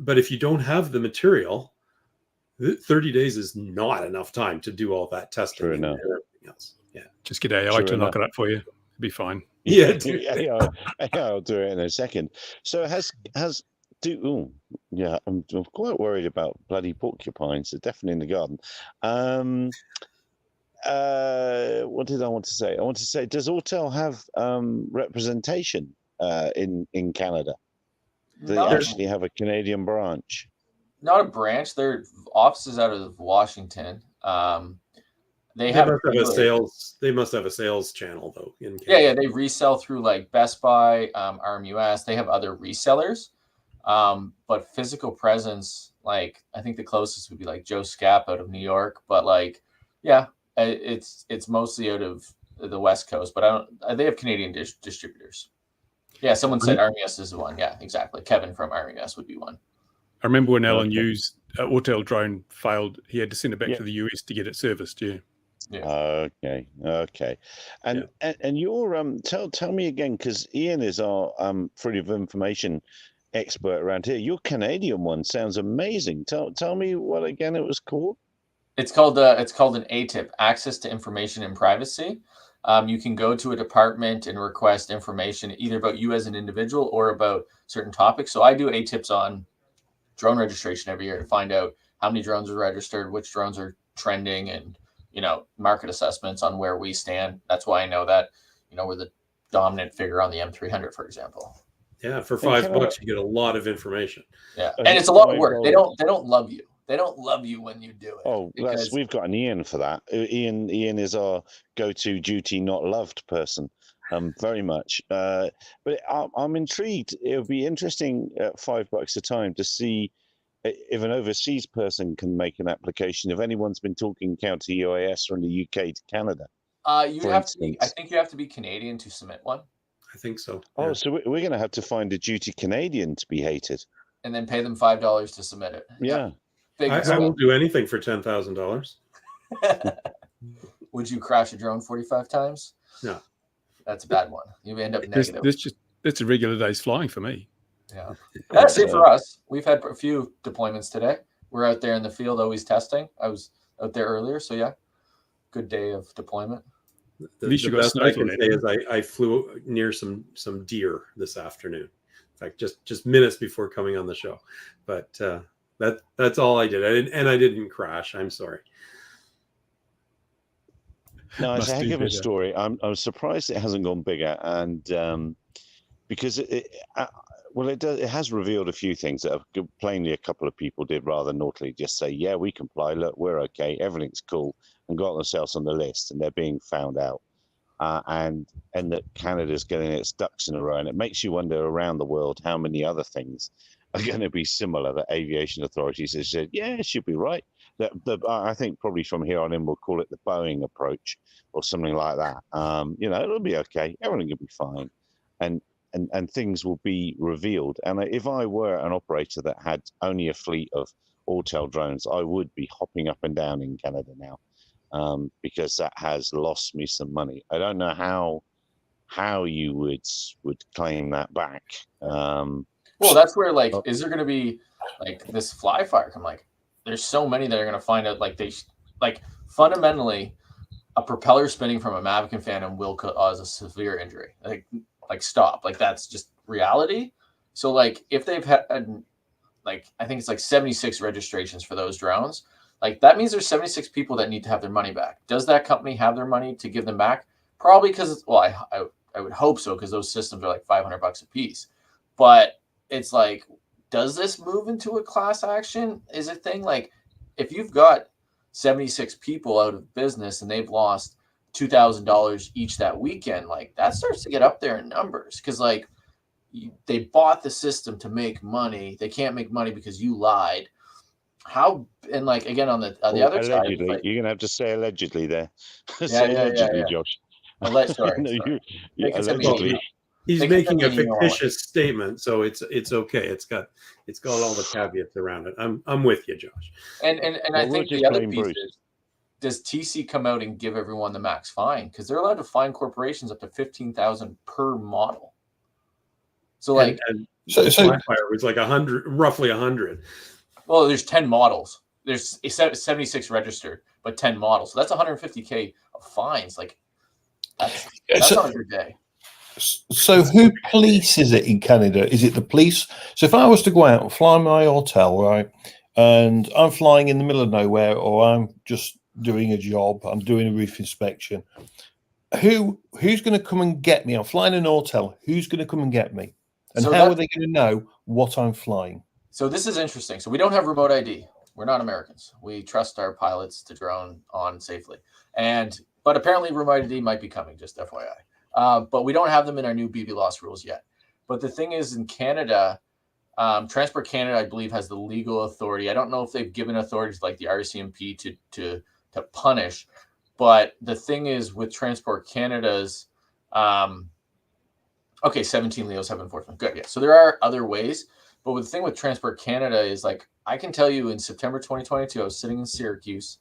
but if you don't have the material, 30 days is not enough time to do all that testing True and enough. everything else. Yeah. Just get AI True to knock enough. it up for you. It'll be fine. Yeah. I'll do it in a second. So I'm quite worried about bloody porcupines. They're definitely in the garden. What did I want to say? I want to say, does Autel have representation in Canada? They Not, actually have a Canadian branch. not a branch. Their office is out of Washington. They They have must have a sales. They must have a sales channel though. In Canada. Yeah, they resell through like Best Buy, RMUS. They have other resellers, but physical presence, like I think the closest would be like Joe Scap out of New York. But like, yeah, it's mostly out of the West Coast. But I don't. They have Canadian distributors. Yeah, someone said RMUS is one. Yeah, exactly. Kevin from RMUS would be one. I remember when Alan Okay. used Autel drone failed, he had to send it back Yeah. to the US to get it serviced. Yeah. Yeah. Okay, and your tell me again, because Ian is our freedom of information expert around here. Your Canadian one sounds amazing. Tell me what again it was called. It's called an ATIP, Access to Information and Privacy. You can go to a department and request information either about you as an individual or about certain topics. So I do ATIPs on drone registration every year to find out how many drones are registered, which drones are trending, and market assessments on where we stand. That's why I know that we're the dominant figure on the M300, for example. Yeah, for $5 you get a lot of information. Yeah, and it's a lot of work. They don't love you. They don't love you when you do it. Oh, we've got an Ian for that. Ian is our go-to duty not loved person. Very much. But I'm intrigued. It'll be interesting at $5 a time to see if an overseas person can make an application. If anyone's been talking counter UAS from the UK to Canada. You have to be. I think you have to be Canadian to submit one. I think so. Oh, yeah. so we're going to have to find a duty Canadian to be hated. And then pay them $5 to submit it. Yeah. I will do anything for $10,000. Would you crash a drone 45 times? No. That's a bad one. You end up negative. That's a regular day's flying for me. Yeah. That's it for us. We've had a few deployments today. We're out there in the field always testing. I was out there earlier, so yeah. Good day of deployment. The best I can say is I flew near some deer this afternoon. In fact, just minutes before coming on the show. But that's all I did. I didn't crash. I'm sorry. No, it's a heck of a story. I'm surprised it hasn't gone bigger, and because it has revealed a few things that have plainly a couple of people did rather naughtily just say, yeah, we comply, look, we're okay, everything's cool, and got themselves on the list, and they're being found out, and that Canada's getting its ducks in a row, and it makes you wonder around the world how many other things are going to be similar that aviation authorities have said, yeah, it should be right. I think probably from here on in we'll call it the Boeing approach or something like that. It'll be okay. Everything will be fine, and things will be revealed. And if I were an operator that had only a fleet of Autel drones, I would be hopping up and down in Canada now, because that has lost me some money. I don't know how you would claim that back. Well, that's where is there going to be this fly fire? I'm like, there's so many that are going to find out fundamentally a propeller spinning from a Mavic and Phantom will cause a severe injury. Stop. That's just reality. So if they've had I think it's 76 registrations for those drones, that means there's 76 people that need to have their money back. Does that company have their money to give them back? Probably because I would hope so, because those systems are $500 a piece. But it's does this move into a class action? Is a thing if you've got 76 people out of business and they've lost $2,000 each that weekend, that starts to get up there in numbers, because they bought the system to make money. They can't make money because you lied. How, and again on the other allegedly, side, you're gonna have to say allegedly there. Yeah. Josh. Sorry. Allegedly. He's making a fictitious statement, so it's okay. It's got all the caveats around it. I'm with you, Josh. And I think the other piece is, does TC come out and give everyone the max fine? Because they're allowed to fine corporations up to $15,000 per model. So like, and So- the so- Flyfire was like 100, roughly 100. well, there's 10 models. There's 76 registered, but 10 models. So that's 150K of fines. Like that's so- not a good day. So who polices it in Canada? Is it the police? So if I was to go out and fly my Autel, right, and I'm flying in the middle of nowhere, or I'm just doing a job, I'm doing a roof inspection, who's going to come and get me? I'm flying an Autel. Who's going to come and get me? And So how that- are they going to know what I'm flying? So this is interesting. So we don't have remote ID. We're not Americans. We trust our pilots to drone on safely. But apparently remote ID might be coming, just FYI. But we don't have them in our new BVLOS rules yet. But the thing is, in Canada, Transport Canada, I believe, has the legal authority. I don't know if they've given authority to like the RCMP to punish. But the thing is, with Transport Canada's, 17 Leos have enforcement. Good, yeah. So there are other ways. But the thing with Transport Canada is, like, I can tell you in September 2022, I was sitting in Syracuse,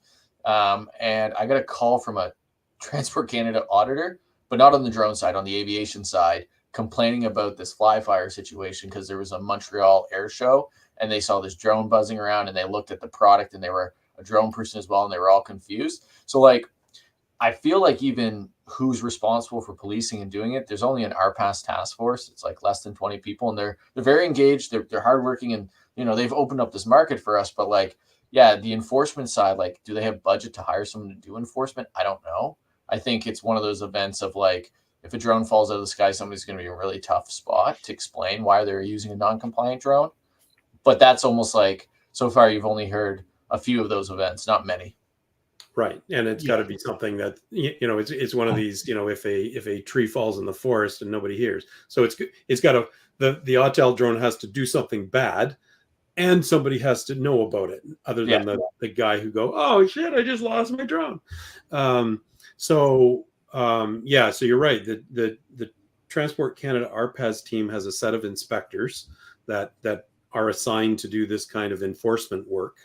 and I got a call from a Transport Canada auditor, but not on the drone side, on the aviation side, complaining about this Flyfire situation because there was a Montreal air show, and they saw this drone buzzing around, and they looked at the product, and they were a drone person as well, and they were all confused. So, like, I feel like even who's responsible for policing and doing it, there's only an RPAS task force. It's like less than 20 people, and they're very engaged. They're hardworking, and they've opened up this market for us. But like, yeah, the enforcement side, like, do they have budget to hire someone to do enforcement? I don't know. I think it's one of those events of like, if a drone falls out of the sky, somebody's going to be in a really tough spot to explain why they're using a non-compliant drone. But that's almost like, so far you've only heard a few of those events, not many. Right, and it's got to be something that it's one of these, if a tree falls in the forest and nobody hears, so it's got to the Autel drone has to do something bad, and somebody has to know about it, other than the guy who go, oh shit, I just lost my drone. So you're right. The Transport Canada RPAS team has a set of inspectors that are assigned to do this kind of enforcement work.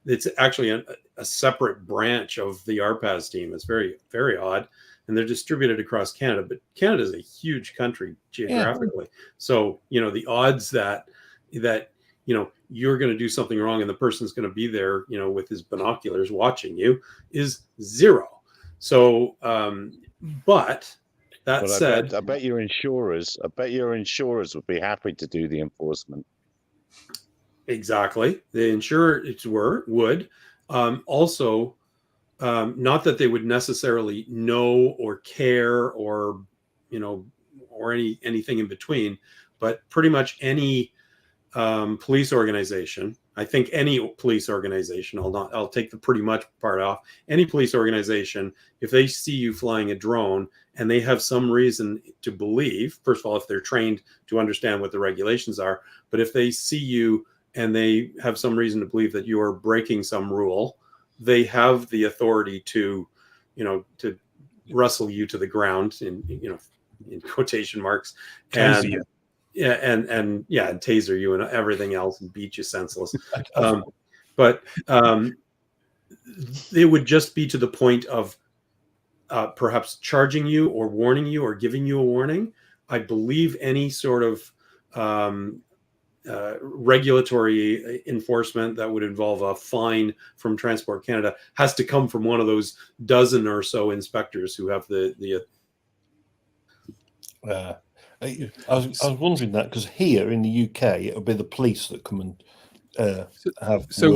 It's actually a separate branch of the RPAS team. It's very, very odd. And they're distributed across Canada, but Canada is a huge country geographically. Yeah. So, the odds that you're going to do something wrong and the person's going to be there, with his binoculars watching you is zero. So, but that said, I bet your insurers would be happy to do the enforcement. Exactly. The insurers would. Also, not that they would necessarily know or care or anything in between, but pretty much any police organization. I think any police organization, I'll take the pretty much part off. Any police organization, if they see you flying a drone and they have some reason to believe, first of all, if they're trained to understand what the regulations are, but if they see you and they have some reason to believe that you are breaking some rule, they have the authority to wrestle you to the ground in quotation marks, and and taser you and everything else and beat you senseless. But it would just be to the point of perhaps charging you or warning you or giving you a warning. I believe any sort of regulatory enforcement that would involve a fine from Transport Canada has to come from one of those dozen or so inspectors who have the I was wondering that, because here in the UK it'll be the police that come and have. So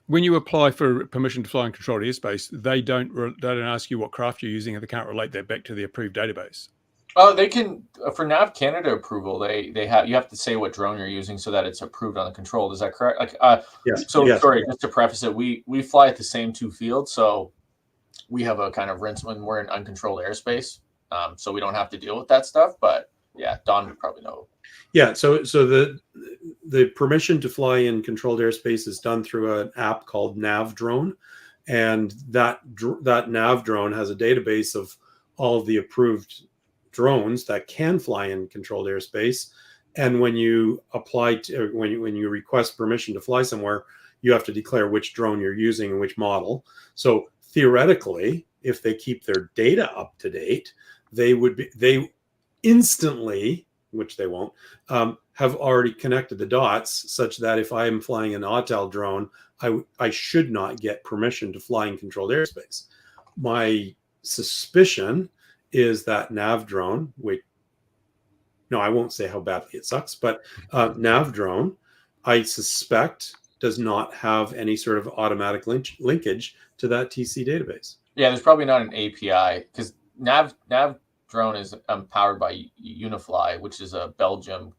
when you apply for permission to fly in controlled airspace, they don't ask you what craft you're using, and they can't relate that back to the approved database. Oh, they can, for NAV Canada approval, you have to say what drone you're using so that it's approved on the controlled. Is that correct? Like, yes. Sorry, just to preface it, we fly at the same two fields, so we have a kind of rinse when we're in uncontrolled airspace, so we don't have to deal with that stuff. But yeah, Don would probably know. Yeah, so the permission to fly in controlled airspace is done through an app called Nav Drone, and that Nav Drone has a database of all of the approved drones that can fly in controlled airspace. And when you apply to when you request permission to fly somewhere, you have to declare which drone you're using and which model. So theoretically, if they keep their data up to date, they instantly which they won't, have already connected the dots such that if I am flying an Autel drone, I should not get permission to fly in controlled airspace. My suspicion is that nav drone, no, I won't say how badly it sucks, but nav drone, I suspect, does not have any sort of automatic linkage to that TC database. Yeah, there's probably not an API because nav drone is powered by Unifly, which is a Belgium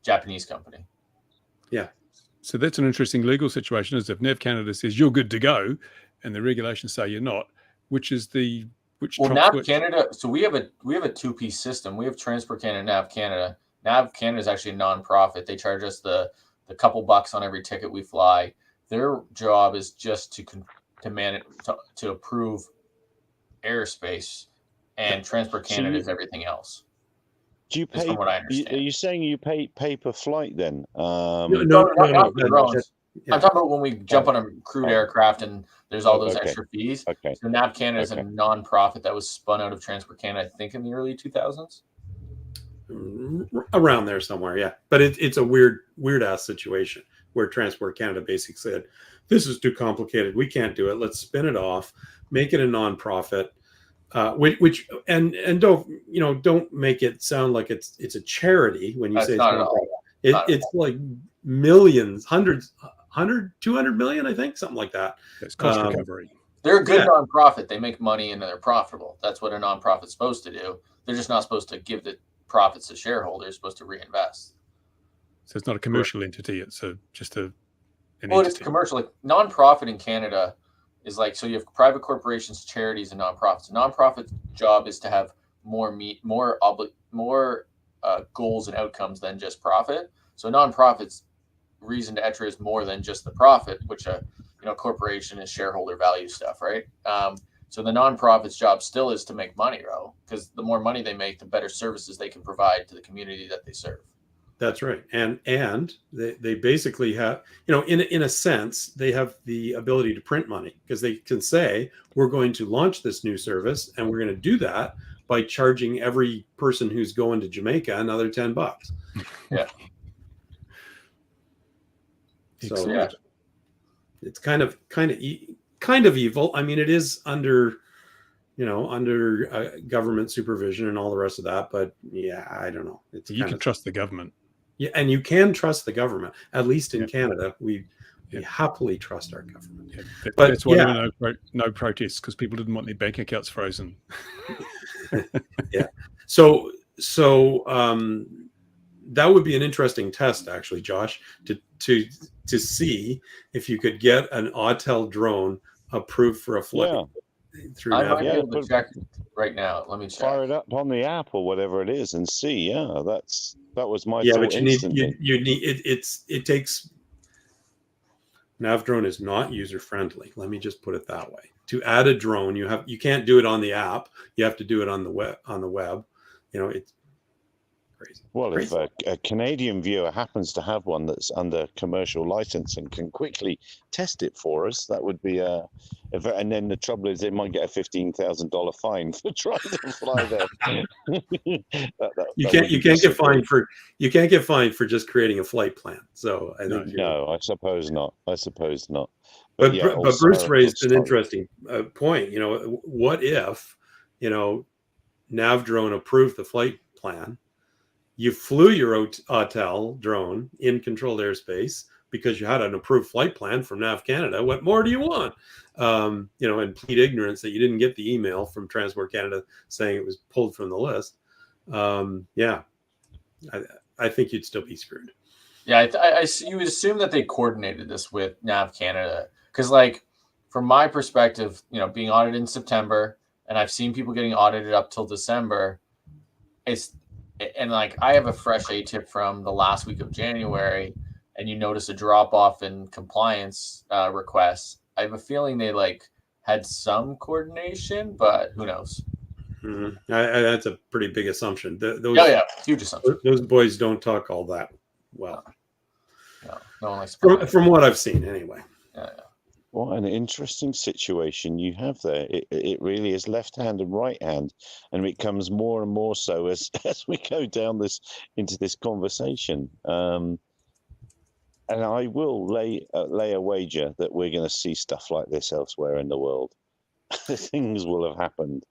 Japanese company. Yeah. So that's an interesting legal situation, is if Nav Canada says you're good to go and the regulations say you're not, which Nav Canada, so we have a two-piece system. We have Transport Canada and Nav Canada. Nav Canada is actually a non-profit. They charge us the couple bucks on every ticket we fly. Their job is just to manage to approve airspace, and Transport Canada is everything else. Do you pay? From what I understand. Are you saying you pay per flight then? No. Drones. I'm talking about when we jump on a crewed aircraft and there's all those extra fees. Okay. So Nav Canada is a non-profit that was spun out of Transport Canada, I think, in the early 2000s. Around there somewhere, yeah. But it's a weird ass situation where Transport Canada basically said, "This is too complicated. We can't do it. Let's spin it off, make it a non-profit." Which don't make it sound like it's a charity when you say it's not at all. It's like millions, 200 million, I think, something like that. It's cost recovery. They're a good non-profit. They make money and they're profitable. That's what a non-profit's supposed to do. They're just not supposed to give the profits to shareholders. They're supposed to reinvest. So it's not a commercial entity. It's just an well, entity. It's commercial. Like, non-profit in Canada is like, so you have private corporations, charities, and nonprofits. A nonprofit's job is to have more goals and outcomes than just profit. So a nonprofit's reason to enter is more than just the profit, which corporation is shareholder value stuff, right? So the nonprofit's job still is to make money, because the more money they make, the better services they can provide to the community that they serve. That's right. And they basically have, in a sense, they have the ability to print money, because they can say, we're going to launch this new service and we're going to do that by charging every person who's going to Jamaica another $10. Yeah. So yeah. It's kind of evil. I mean, it is under government supervision and all the rest of that. But yeah, I don't know. You can trust the government. Yeah, and you can trust the government. At least in Canada, we happily trust our government. Yeah. But that's why there were no protests, because people didn't want their bank accounts frozen. Yeah. So that would be an interesting test, actually, Josh, to see if you could get an Autel drone approved for a flight. Yeah. Through I might be able to check right now. Let me check. Fire it up on the app or whatever it is and see. Yeah, that was my yeah, thought. but it takes. Nav drone is not user friendly. Let me just put it that way. To add a drone, you can't do it on the app. You have to do it on the web. It's crazy. Well, if a Canadian viewer happens to have one that's under commercial license and can quickly test it for us, that would be and then the trouble is they might get a $15,000 fine for trying to fly there. You can't get fined for just creating a flight plan. So I think no, I suppose not. But Bruce raised an interesting point. What if Nav drone approved the flight plan? You flew your Autel drone in controlled airspace because you had an approved flight plan from Nav Canada. What more do you want? And plead ignorance that you didn't get the email from Transport Canada saying it was pulled from the list. I think you'd still be screwed. Yeah, you would assume that they coordinated this with Nav Canada, because, from my perspective, being audited in September, and I've seen people getting audited up till December. I have a fresh ATIP from the last week of January, and you notice a drop off in compliance requests. I have a feeling they had some coordination, but who knows? Mm-hmm. That's a pretty big assumption. Huge assumption. Those boys don't talk all that well. No one likes from what I've seen, anyway. Yeah. What an interesting situation you have there. It really is left hand and right hand, and it becomes more and more so as as we go down into this conversation. And I will lay a wager that we're going to see stuff like this elsewhere in the world. Things will have happened.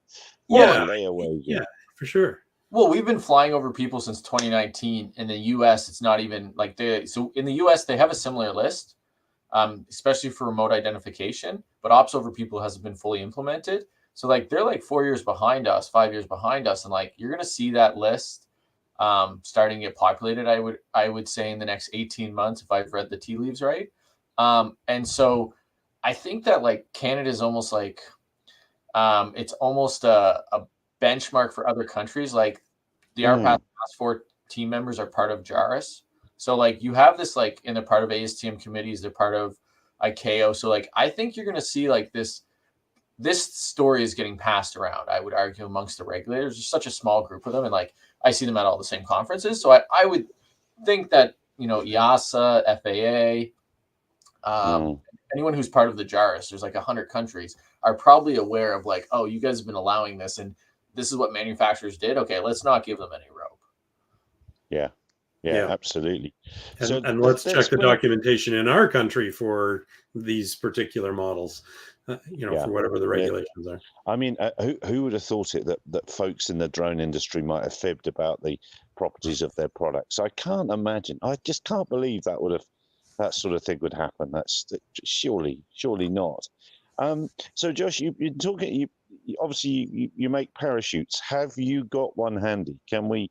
Yeah, Lay a wager. yeah, for sure. Well, we've been flying over people since 2019. In the U.S., it's not even like so in the U.S. they have a similar list. Especially for remote identification, but ops over people hasn't been fully implemented. So like they're like 4 years behind us, 5 years behind us, and like you're gonna see that list starting to get populated. I would say in the next 18 months if I've read the tea leaves right. And so I think that like Canada is almost like it's almost a benchmark for other countries. Like the RPAS Task Force team members are part of JARIS. So like you have this like, and they're part of ASTM committees, they're part of ICAO. So like I think you're going to see like this story is getting passed around, I would argue, amongst the regulators. There's such a small group of them, and like I see them at all the same conferences. So I would think that, you know, EASA, FAA, anyone who's part of the JARIS, there's like 100 countries, are probably aware of like, oh, you guys have been allowing this, and this is what manufacturers did. Okay, let's not give them any rope. Yeah, absolutely. And let's check the documentation in our country for these particular models, for whatever the regulations are. I mean, who would have thought it that folks in the drone industry might have fibbed about the properties of their products? I can't imagine. I just can't believe that sort of thing would happen. That's surely not. So Josh, you're talking. Obviously you make parachutes. Have you got one handy? Can we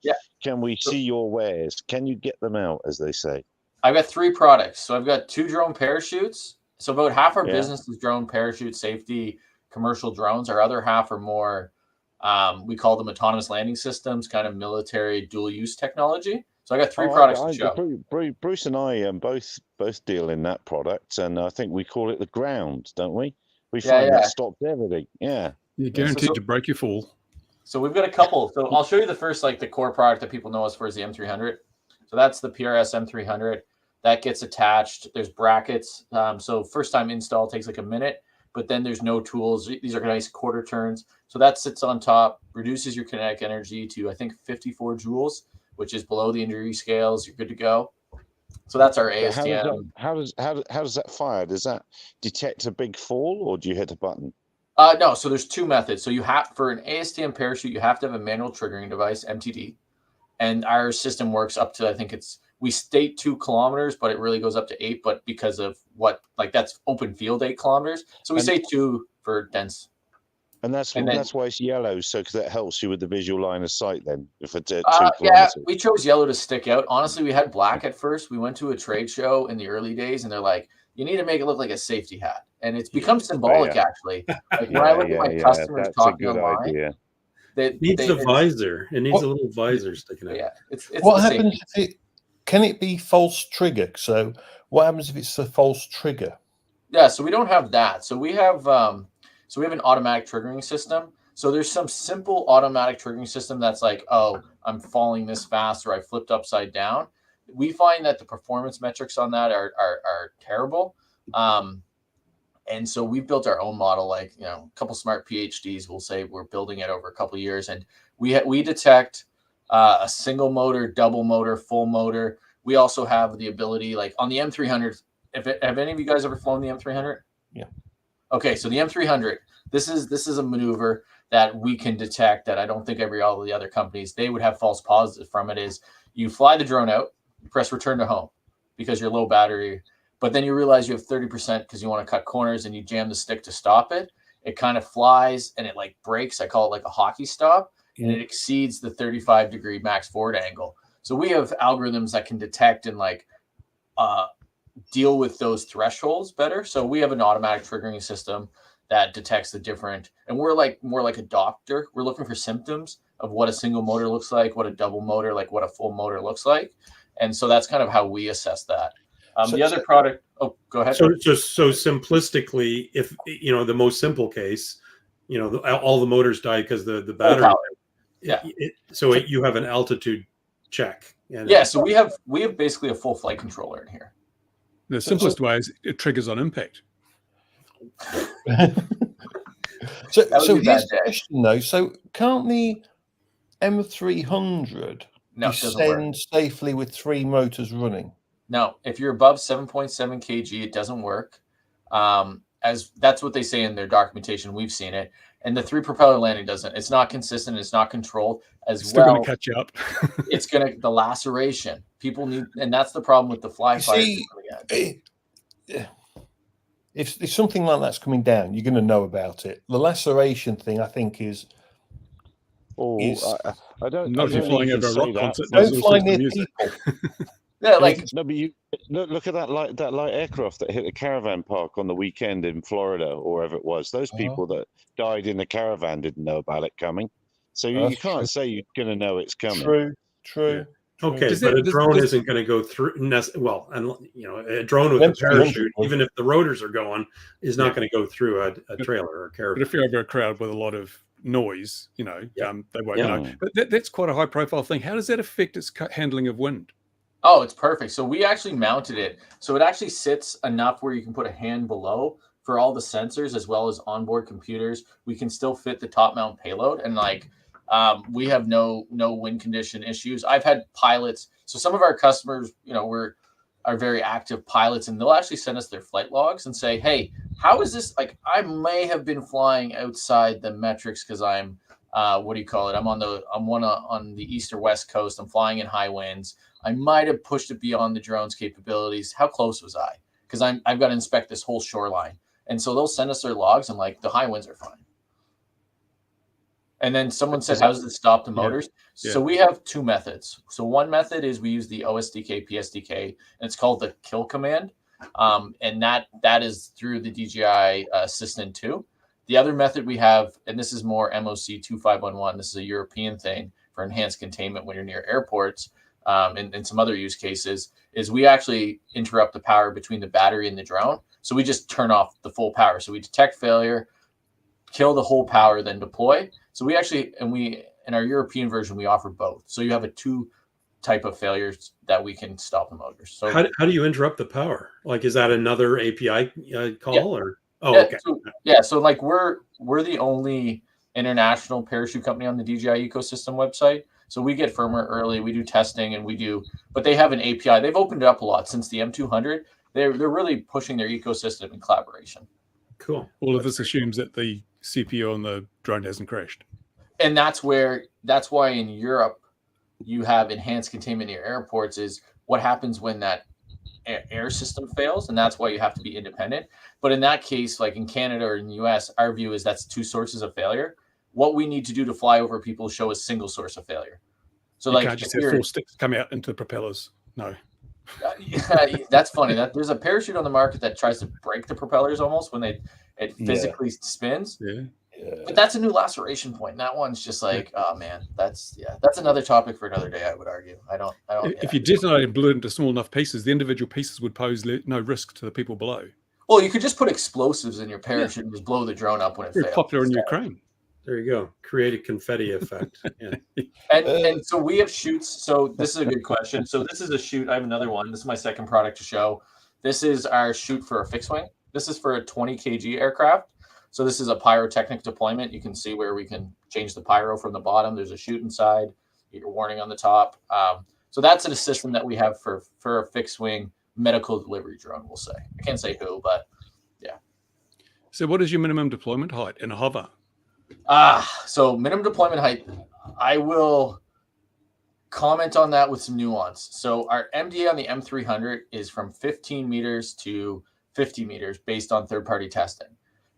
see your wares? Can you get them out, as they say? I've got 3 products. So I've got 2 drone parachutes. So about half our business is drone parachute safety, commercial drones. Our other half are more, we call them autonomous landing systems, kind of military dual use technology. So I got 3 products to show. Bruce and I both deal in that product, and I think we call it the ground, don't we? We find that stops everything. Yeah. You're guaranteed to break your fall. So we've got a couple. So I'll show you the first, like the core product that people know us for is the M300. So that's the PRS M300 that gets attached. There's brackets. So first time install takes like a minute, but then there's no tools. These are nice quarter turns. So that sits on top, reduces your kinetic energy to, I think, 54 joules, which is below the injury scales. You're good to go. So that's our ASTM. How does that fire? Does that detect a big fall, or do you hit a button? No, so there's 2 methods. So you have, for an ASTM parachute, you have to have a manual triggering device, MTD. And our system works up to, I think we state 2 kilometers, but it really goes up to 8, but because of that's open field 8 kilometers. So we say 2 for dense. And that's why it's yellow, so because that helps you with the visual line of sight then, if it's 2 kilometers. Yeah, we chose yellow to stick out. Honestly, we had black at first. We went to a trade show in the early days, and they're like, you need to make it look like a safety hat. And it's become symbolic, actually. Like when I look at my customers talking online, it needs a visor. It needs a little visor sticking out. Yeah, it's what happens if can it be false trigger? So what happens if it's a false trigger? Yeah, so we don't have that. So we have an automatic triggering system. So there's some simple automatic triggering system that's like, oh, I'm falling this fast, or I flipped upside down. We find that the performance metrics on that are terrible. And so we've built our own model, like, a couple smart PhDs will say we're building it over a couple of years. And we detect a single motor, double motor, full motor. We also have the ability, like on the M300, have any of you guys ever flown the M300? Yeah. Okay, so the M300, this is a maneuver that we can detect that I don't think all of the other companies, they would have false positives from it. Is you fly the drone out, you press return to home because you're low battery, but then you realize you have 30% because you want to cut corners, and you jam the stick to stop it. It kind of flies and it like breaks. I call it like a hockey stop, and it exceeds the 35-degree max forward angle. So we have algorithms that can detect and like deal with those thresholds better. So we have an automatic triggering system that detects the different, and we're like more like a doctor. We're looking for symptoms of what a single motor looks like, what a double motor, like what a full motor looks like. And so that's kind of how we assess that. The other product, go ahead. So simplistically, if, the most simple case, all the motors die because the battery. So you have an altitude check. So we have basically a full flight controller in here. The simplest way is it triggers on impact. So, That would so be a bad here's the day. question though. So can't the M300 No, it doesn't work. descend safely with 3 motors running? No, if you're above 7.7 kg, it doesn't work. As that's what they say in their documentation. We've seen it, and the 3 propeller landing doesn't. It's not consistent. It's not controlled as Still well. going to catch you up. It's the laceration. People need, and that's the problem with the fly You fire. see, if something like that's coming down, you're going to know about it. The laceration thing, I think, is I don't. Not if you're I don't flying know if over a you can rock say that. concert. don't There's all fly sorts near of music. people. Yeah, like No, but you look at that light aircraft that hit the caravan park on the weekend in Florida or wherever it was. Those people that died in the caravan didn't know about it coming. So you That's can't true. say you're going to know it's coming. True. Yeah. Okay, Does but it- a does- drone does- isn't going to go through. Well, and a drone with a M300 parachute, would. even if the rotors are going, is not Yeah. going to go through a trailer or a But caravan. if you're over a crowd with a lot of noise, Yeah. they won't Yeah. know. But that's quite a high profile thing. How does that affect its handling of wind? oh, it's perfect. So we actually mounted it. So it actually sits enough where you can put a hand below for all the sensors as well as onboard computers. We can still fit the top mount payload, and we have no wind condition issues. I've had pilots. So some of our customers, are very active pilots, and they'll actually send us their flight logs and say, "Hey, how is this? Like, I may have been flying outside the metrics because I'm, what do you call it? I'm on the east or west coast. I'm flying in high winds. I might have pushed it beyond the drone's capabilities. How close was I? Because I've got to inspect this whole shoreline." And so they'll send us their logs and the high winds are fine. And then someone said, how does it stop the motors? Yeah. So we have 2 methods. So one method is we use the OSDK, PSDK, and it's called the kill command. And that is through the DJI Assistant 2. The other method we have, and this is more MOC 2511, this is a European thing for enhanced containment when you're near airports, and some other use cases, is we actually interrupt the power between the battery and the drone. So we just turn off the full power. So we detect failure, kill the whole power, then deploy. So we actually, in our European version, we offer both. So you have a 2 type of failures that we can stop the motors. So How do you interrupt the power? Like, is that another API call Yeah. or? Oh, yeah, okay. So we're the only international parachute company on the DJI ecosystem website. So we get firmware early, we do testing, but they have an API. They've opened it up a lot since the M200. They're really pushing their ecosystem in collaboration. Cool. All of this assumes that the CPU on the drone hasn't crashed. And that's why in Europe you have enhanced containment near airports. Is what happens when that air system fails, and that's why you have to be independent. But in that case, like in Canada or in the US, our view is that's 2 sources of failure. What we need to do to fly over people show a single source of failure. So You can't just have 4 sticks come out into the propellers. No. That's funny. There's a parachute on the market that tries to break the propellers almost when it physically spins. Yeah. But that's a new laceration point. And that one's just oh man, that's another topic for another day, I would argue. I don't. If you detonate and blew it into small enough pieces, the individual pieces would pose no risk to the people below. Well, you could just put explosives in your parachute and just blow the drone up when it Very fails. popular in Ukraine. There you go. Create a confetti effect. Yeah. And so we have shoots. So this is a good question. So this is a shoot. I have another one. This is my second product to show. This is our shoot for a fixed wing. This is for a 20 kg aircraft. So this is a pyrotechnic deployment. You can see where we can change the pyro from the bottom. There's a chute inside, your warning on the top. So that's a system that we have for a fixed wing medical delivery drone, we'll say. I can't say who, but yeah. So what is your minimum deployment height in a hover? So minimum deployment height, I will comment on that with some nuance. So our MDA on the M300 is from 15 meters to 50 meters based on third-party testing.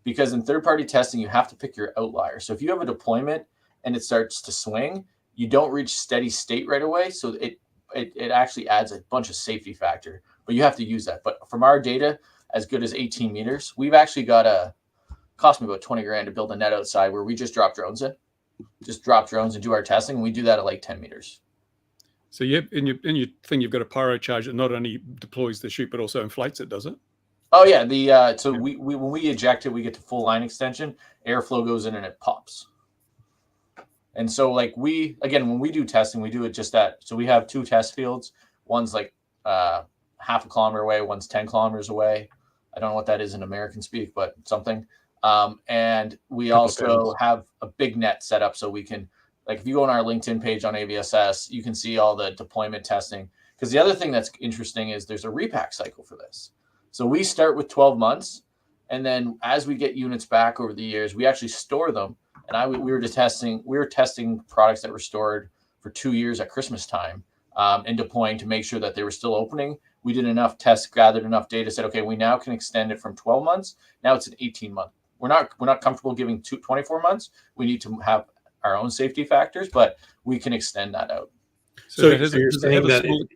Because in third-party testing, you have to pick your outlier. So if you have a deployment and it starts to swing, you don't reach steady state right away. So it actually adds a bunch of safety factor, but you have to use that. But from our data, as good as 18 meters, we've actually got cost me about 20 grand to build a net outside where we just drop drones and do our testing. And we do that at like 10 meters. So in your thing, you've got a pyro charge that not only deploys the chute, but also inflates it, does it? Oh yeah. We when we eject it, we get to full line extension, airflow goes in and it pops. And so when we do testing, we do it just that. So we have 2 test fields. One's like half a kilometer away, one's 10 kilometers away. I don't know what that is in American speak, but something. And we Couple of also pounds. have a big net set up so we can, like, if you go on our LinkedIn page on AVSS, you can see all the deployment testing. Because the other thing that's interesting is there's a repack cycle for this. So we start with 12 months, and then as we get units back over the years, we actually store them. And we were testing products that were stored for 2 years at Christmas time, and deploying to make sure that they were still opening. We did enough tests, gathered enough data, said, okay, we now can extend it from 12 months. Now it's an 18-month. We're not comfortable giving 24 months. We need to have our own safety factors, but we can extend that out. So does you're it have saying that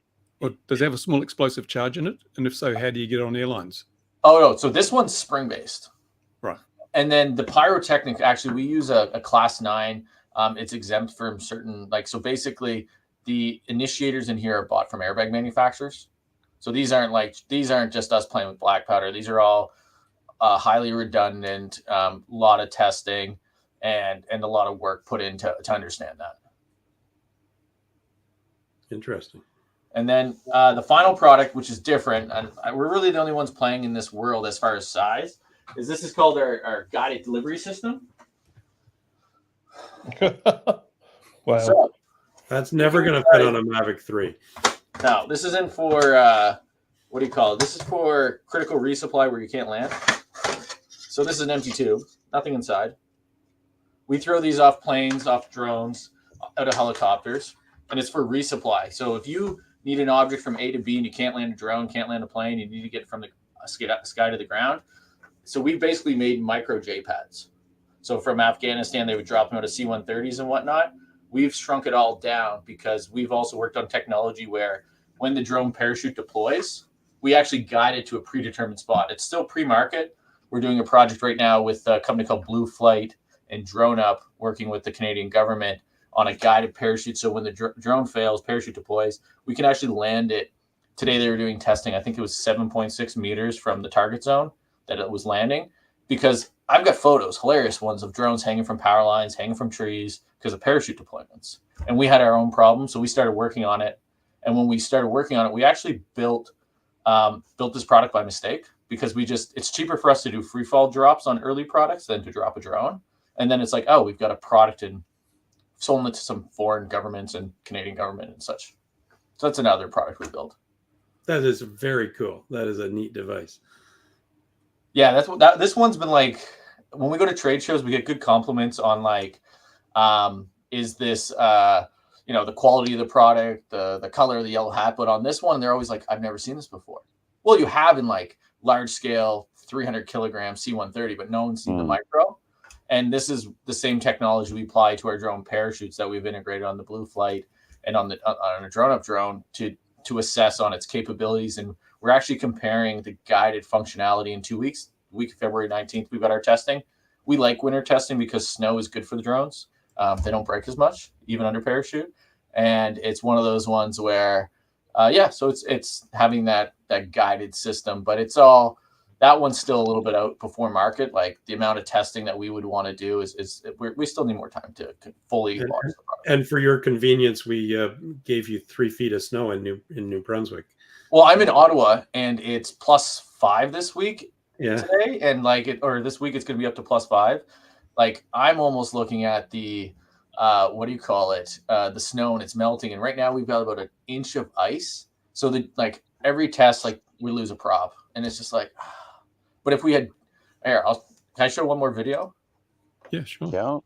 does it have a small explosive charge in it? And if so, how do you get it on airlines? Oh, no. So this one's spring-based. Right. And then the pyrotechnic, actually, we use a class 9. It's exempt from certain, like, so basically the initiators in here are bought from airbag manufacturers. So these aren't just us playing with black powder. These are all highly redundant, lot of testing and a lot of work put into to understand that. interesting. And then the final product, which is different, and we're really the only ones playing in this world as far as size, is called our guided delivery system. Wow. So, That's never going to fit on a Mavic 3. no, this isn't for, what do you call it? This is for critical resupply where you can't land. So this is an empty tube, nothing inside. We throw these off planes, off drones, out of helicopters, and it's for resupply. So if you need an object from A to B and you can't land a drone, can't land a plane, you need to get it from the sky to the ground. So we basically made micro J-pads. So from Afghanistan, they would drop them out of C-130s and whatnot. We've shrunk it all down because we've also worked on technology where when the drone parachute deploys, we actually guide it to a predetermined spot. It's still pre-market. We're doing a project right now with a company called Blue Flight and Drone Up, working with the Canadian government on a guided parachute. So when the drone fails, parachute deploys, we can actually land it. Today they were doing testing. I think it was 7.6 meters from the target zone that it was landing, because I've got photos, hilarious ones, of drones hanging from power lines, hanging from trees because of parachute deployments. And we had our own problem, so we started working on it. And when we started working on it, we actually built this product by mistake, because it's cheaper for us to do free fall drops on early products than to drop a drone. And then it's like, oh, we've got a product and sold it to some foreign governments and Canadian government and such. So that's another product we built. That is very cool. That is a neat device. Yeah, this one's been like, when we go to trade shows, we get good compliments on like, is this, the quality of the product, the color of the yellow hat. But on this one, they're always like, I've never seen this before. Well, you have in like large scale 300 kilogram C-130, but no one's seen the micro. And this is the same technology we apply to our drone parachutes that we've integrated on the Blue Flight and on a Drone Up drone to assess on its capabilities. And we're actually comparing the guided functionality in 2 weeks. The week of February 19th, we've got our testing. We like winter testing because snow is good for the drones. They don't break as much, even under parachute. And it's one of those ones where, so it's having that guided system, but that one's still a little bit out before market. Like the amount of testing that we would want to do we still need more time to fully launch the product. And for your convenience, we gave you 3 feet of snow in New Brunswick. Well, I'm in Ottawa and it's +5 this week. Yeah. Today, and this week it's going to be up to +5. Like I'm almost looking at the the snow, and it's melting. And right now we've got about 1 inch of ice. So every test, like we lose a prop, and it's just like. But if we had, can I show one more video? Yeah, sure. Yeah.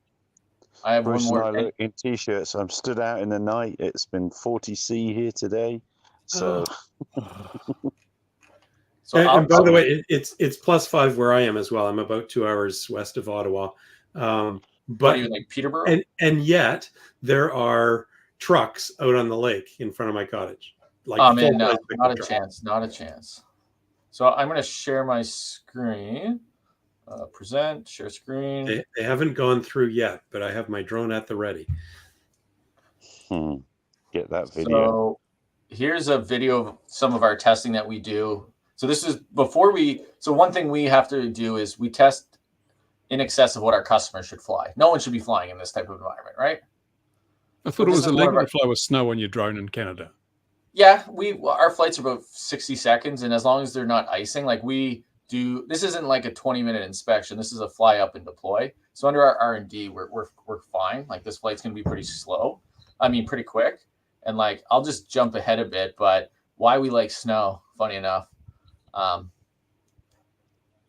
I have Bruce one more. and I look in t-shirts. I'm stood out in the night. It's been 40 C here today. So. And by the way, it's +5 where I am as well. I'm about 2 hours west of Ottawa. But you like Peterborough? And yet there are trucks out on the lake in front of my cottage. Like, oh man, no, not a chance. So I'm going to share my screen. Present, share screen. They haven't gone through yet, but I have my drone at the ready. Get that video. So here's a video of some of our testing that we do. So this is before one thing we have to do is we test in excess of what our customers should fly. No one should be flying in this type of environment, right? I thought it was illegal to fly with snow on your drone in Canada. Yeah, our flights are about 60 seconds, and as long as they're not icing, like we do. This isn't like a 20-minute inspection. This is a fly up and deploy. So under our R&D, we're fine. Like this flight's gonna be pretty slow. I mean, pretty quick. And like I'll just jump ahead a bit, but why we like snow, funny enough,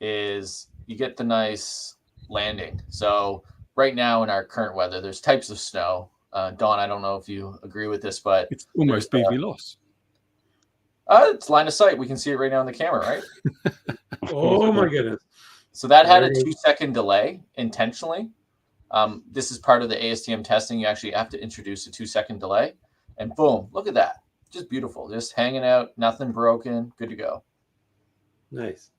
is you get the nice landing. So right now in our current weather, there's types of snow. Don, I don't know if you agree with this, but It's almost BV loss. it's line of sight. We can see it right now on the camera, right? Oh my goodness. So that had a There it 2-second delay intentionally. This is part of the ASTM testing. You actually have to introduce a 2-second delay, and boom, look at that. Just beautiful. Just hanging out, nothing broken, good to go. Nice.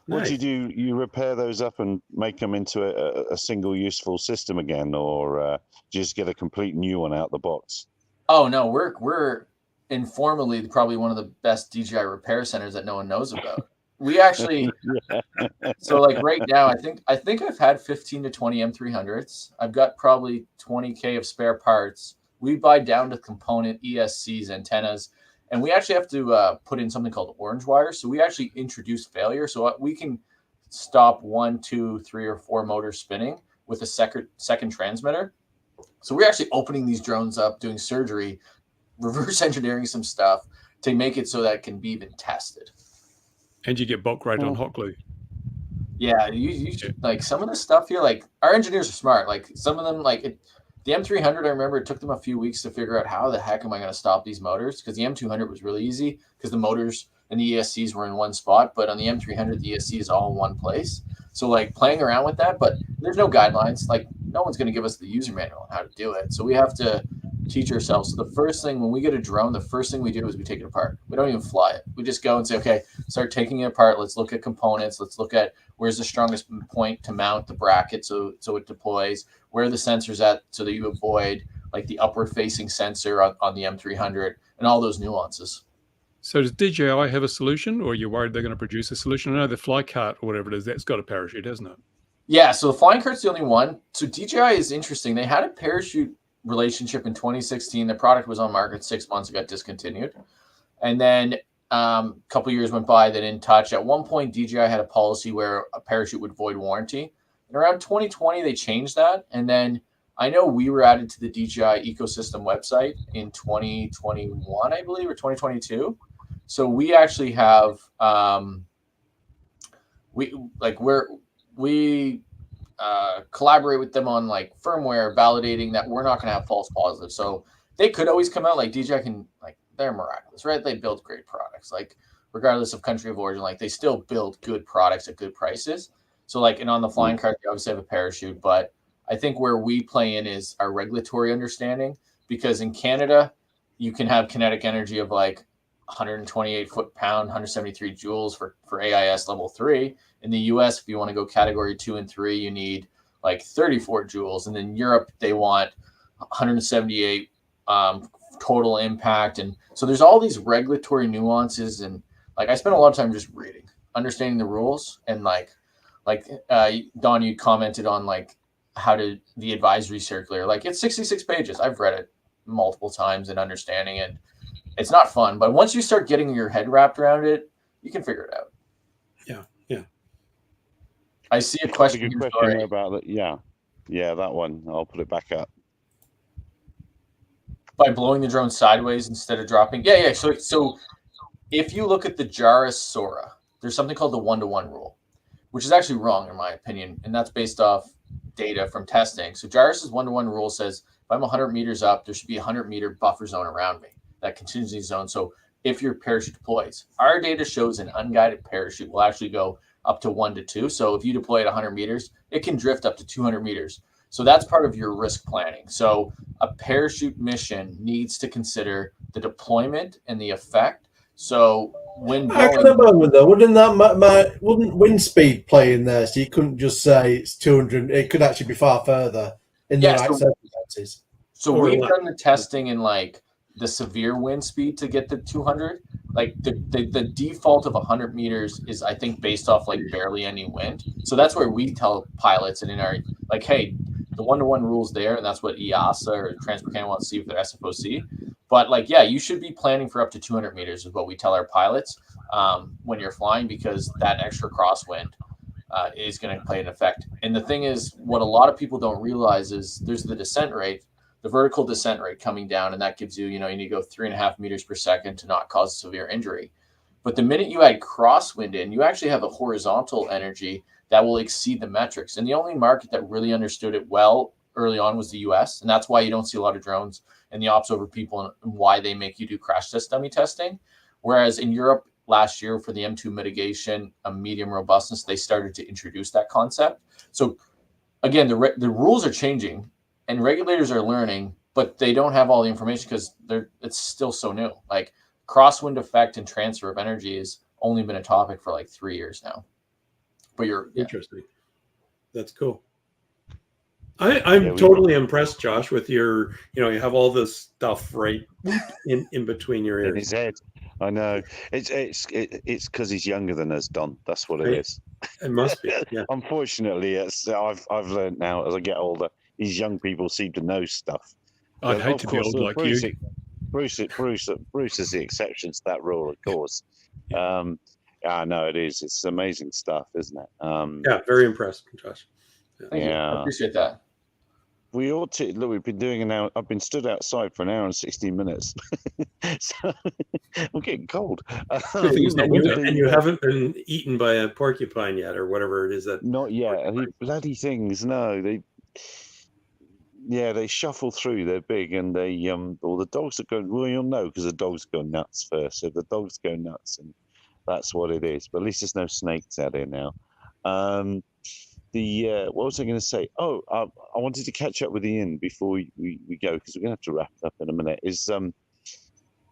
What do you do? You repair those up and make them into a single useful system again, or do you just get a complete new one out the box? Oh no, we're informally probably one of the best DJI repair centers that no one knows about. We actually, so like right now, I think I've had 15 to 20 M300s. I've got probably 20K of spare parts. We buy down to component ESCs, antennas, and we actually have to put in something called orange wire. So we actually introduce failure. So we can stop 1, 2, 3, or 4 motors spinning with a second transmitter. So we're actually opening these drones up, doing surgery, reverse engineering some stuff to make it so that it can be even tested. And you get bulk rate on hot glue. Yeah, you should, like some of the stuff here, like our engineers are smart. Like some of them, like the M300, I remember it took them a few weeks to figure out how the heck am I going to stop these motors? Because the M200 was really easy because the motors and the ESCs were in one spot, but on the M300, the ESC is all in one place. So like playing around with that, but there's no guidelines. Like no one's going to give us the user manual on how to do it. So we have to teach ourselves. So the first thing when we get a drone, the first thing we do is we take it apart. We don't even fly it. We just go and say, okay, start taking it apart. Let's look at components. Let's look at where's the strongest point to mount the bracket so it deploys. Where are the sensors at so that you avoid like the upward facing sensor on the M300 and all those nuances. So does DJI have a solution, or are you worried they're going to produce a solution? I know the fly cart or whatever it is, that's got a parachute, hasn't it? Yeah, so the flying cart's the only one. So DJI is interesting. They had a parachute relationship in 2016. The product was on market 6 months, it got discontinued. And then a couple years went by, they didn't touch. At one point, DJI had a policy where a parachute would void warranty. And around 2020, they changed that. And then I know we were added to the DJI ecosystem website in 2021, I believe, or 2022. So we actually have we collaborate with them on like firmware validating that we're not going to have false positives. So they could always come out like DJI can, like they're miraculous, right? They build great products, like regardless of country of origin, like they still build good products at good prices. So like, and on the flying cart, they obviously have a parachute, but I think where we play in is our regulatory understanding, because in Canada, you can have kinetic energy of like 128 foot-pound, 173 joules for AIS level 3. In the US, if you want to go category 2 and 3, you need like 34 joules. And then Europe, they want 178 total impact. And so there's all these regulatory nuances. And like I spent a lot of time just reading, understanding the rules. And like Don, you commented on like how to the advisory circular. Like it's 66 pages. I've read it multiple times and understanding it. It's not fun, but once you start getting your head wrapped around it, you can figure it out. Yeah. I see a question. Good question about that. Yeah, that one. I'll put it back up. By blowing the drone sideways instead of dropping. Yeah. So if you look at the Jaris Sora, there's something called the 1-to-1 rule, which is actually wrong in my opinion, and that's based off data from testing. So Jaris's 1-to-1 rule says if I'm 100 meters up, there should be a 100-meter buffer zone around me. That contingency zone. So if your parachute deploys, our data shows an unguided parachute will actually go up to 1 to 2. So if you deploy at 100 meters, it can drift up to 200 meters. So that's part of your risk planning. So a parachute mission needs to consider the deployment and the effect. So when at the moment though, wouldn't wind speed play in there? So you couldn't just say it's 200. It could actually be far further in the right circumstances. So we've done the testing in like the severe wind speed to get to 200. Like the default of 100 meters is, I think, based off like barely any wind. So that's where we tell pilots and in our like, hey, the 1-to-1 rule's there, and that's what EASA or Transport Canada wants to see with their SFOC. But like, yeah, you should be planning for up to 200 meters is what we tell our pilots. when you're flying, because that extra crosswind is going to play an effect. And the thing is, what a lot of people don't realize is there's the descent rate, the vertical descent rate coming down, and that gives you, you need to go 3.5 meters per second to not cause severe injury. But the minute you add crosswind in, you actually have a horizontal energy that will exceed the metrics. And the only market that really understood it well early on was the US. And that's why you don't see a lot of drones and the ops over people, and why they make you do crash test dummy testing. Whereas in Europe last year, for the M2 mitigation, a medium robustness, they started to introduce that concept. So again, the rules are changing and regulators are learning, but they don't have all the information because it's still so new. Like crosswind effect and transfer of energy has only been a topic for like 3 years now. But interesting. That's cool. I'm totally impressed, Josh, with your, you have all this stuff right in between your ears. In his head. I know. It's because he's younger than us, Don. That's what it is. It must be. Yeah. Unfortunately, I've learned now as I get older, these young people seem to know stuff. I'd hate to be old like you. Bruce is the exception to that rule, of course. I know it is. It's amazing stuff, isn't it? Yeah, very impressed, Josh. Thank you. I appreciate that. We ought to look. We've been doing an hour. I've been stood outside for an hour and 16 minutes. So I'm getting cold. And you haven't been eaten by a porcupine yet, or whatever it is that. Not yet. These bloody things. No, they shuffle through. They're big, and they the dogs are going. Well, you'll know because the dogs go nuts first. So the dogs go nuts, and that's what it is. But at least there's no snakes out here now. What was I going to say? Oh, I wanted to catch up with Ian before we go, because we're going to have to wrap it up in a minute. Is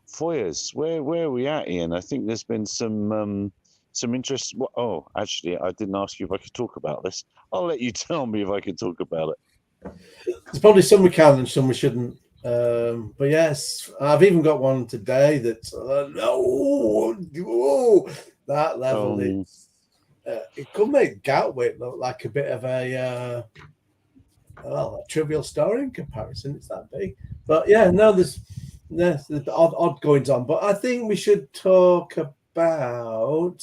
foyers? Where are we at, Ian? I think there's been some interest. Oh, actually, I didn't ask you if I could talk about this. I'll let you tell me if I can talk about it. There's probably some we can and some we shouldn't. But yes, I've even got one today that's that level. It could make Gatwick look like a bit of a trivial story in comparison. It's that big, but yeah, no, there's the odd goings on. But I think we should talk about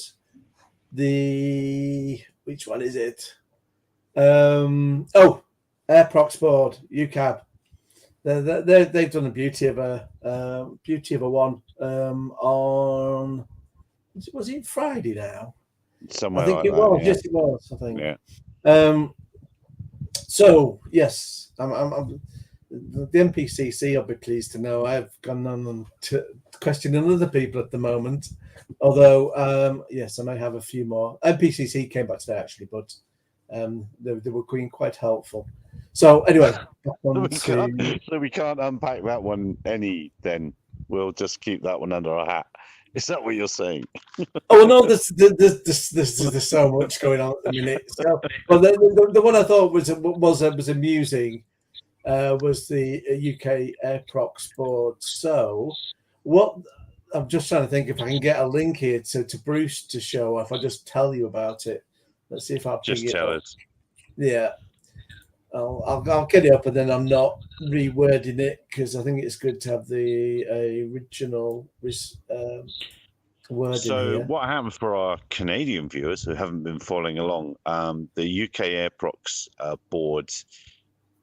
which one is it? Airprox board UCAB. They've done a beauty of a one on. Was it Friday now? Somewhere I think like it that, was. yeah. Yes, it was. I think. Yeah. So yes, I'm the NPCC. I'll be pleased to know I've gone on to questioning other people at the moment. Although yes, I may have a few more. NPCC came back today actually, but they were being quite helpful. So anyway, so we can't unpack that one any. Then we'll just keep that one under our hat. Is that what you're saying? Oh no, there's so much going on at the minute. So, well, the one I thought was amusing was the UK Airprox board. So, what I'm just trying to think if I can get a link here to Bruce to show. If I just tell you about it, let's see if I just tell us. Yeah, I'll get it up, and then I'm not rewording it because I think it's good to have the original wording. So here. what happened for our Canadian viewers who haven't been following along? The UK Airprox board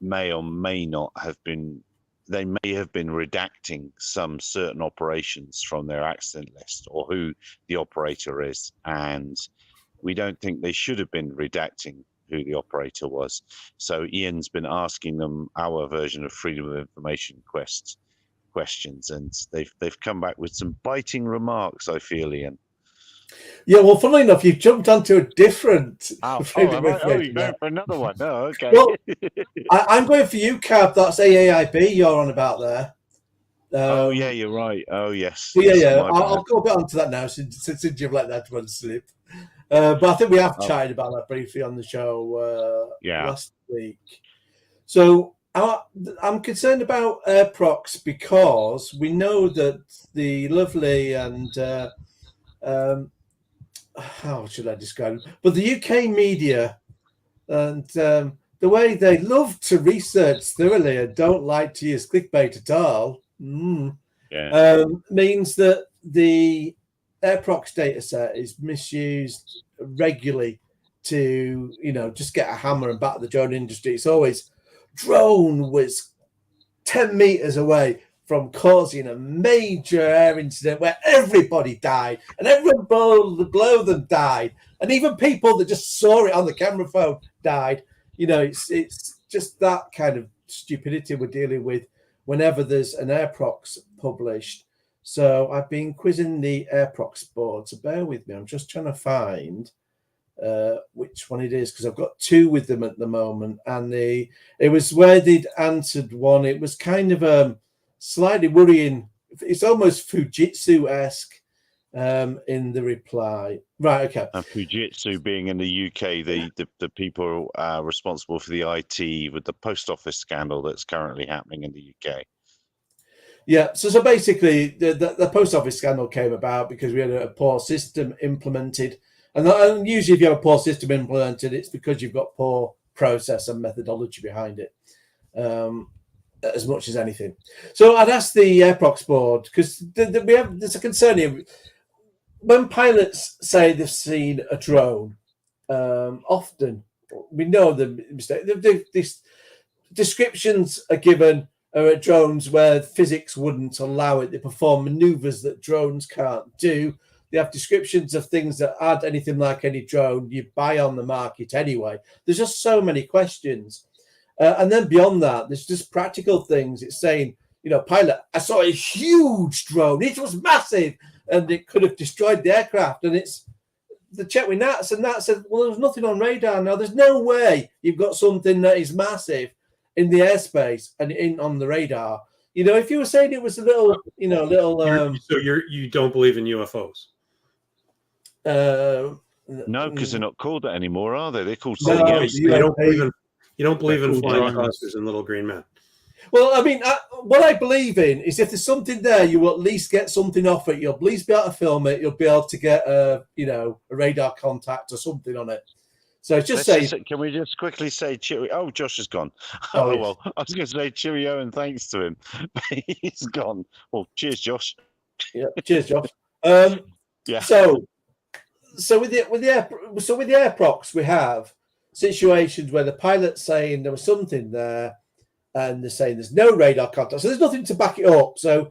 may or may not have been. They may have been redacting some certain operations from their accident list or who the operator is, and we don't think they should have been redacting who the operator was. So Ian's been asking them our version of freedom of information questions, and they've come back with some biting remarks, I feel, Ian. Yeah, well, funnily enough, you've jumped onto a different. You're going for another one. Oh, okay. Well, I'm going for UCAB. That's AAIB you're on about there. Oh yeah, you're right. Oh yes. Yeah. I'll go a bit onto that now since you've let that one slip. But I think we have chatted about that briefly on the show last week. So I'm concerned about Airprox because we know that the lovely and how should I describe it? But the UK media and the way they love to research thoroughly and don't like to use clickbait at all means that the AirProx data set is misused regularly to, just get a hammer and batter the drone industry. It's always drone was 10 meters away from causing a major air incident where everybody died and everyone below them died. And even people that just saw it on the camera phone died. It's just that kind of stupidity we're dealing with whenever there's an AirProx published. So I've been quizzing the AirProx board, so bear with me. I'm just trying to find which one it is, because I've got two with them at the moment. And it was where they'd answered one. It was kind of slightly worrying. It's almost Fujitsu-esque in the reply. Right, okay. And Fujitsu being in the UK, the people responsible for the IT with the post office scandal that's currently happening in the UK. Yeah, so basically the post office scandal came about because we had a poor system implemented. And usually if you have a poor system implemented, it's because you've got poor process and methodology behind it, as much as anything. So I'd ask the AirProx board, because there's a concern here. When pilots say they've seen a drone, often we know the mistake. These descriptions are given are drones where physics wouldn't allow it. They perform maneuvers that drones can't do. They have descriptions of things that aren't anything like any drone you buy on the market anyway. There's just so many questions. And then beyond that, there's just practical things. It's saying, pilot, I saw a huge drone. It was massive and it could have destroyed the aircraft. And it's the check with NATS, and NATS said, well, there's nothing on radar. Now, there's no way you've got something that is massive in the airspace and in on the radar. If you were saying it was a little. So you don't believe in UFOs? No, because they're not called that anymore, are they? They're called you don't believe in flying saucers and little green men. Well, I mean, what I believe in is if there's something there, you will at least get something off it. You'll at least be able to film it. You'll be able to get a radar contact or something on it. So just can we just quickly say cheerio? Oh, Josh is gone. Oh, yes. Well, I was going to say cheerio and thanks to him. He's gone. Well, cheers, Josh. Yeah, cheers, Josh. Yeah. So with the AirProx, we have situations where the pilot's saying there was something there, and they're saying there's no radar contact, so there's nothing to back it up. So,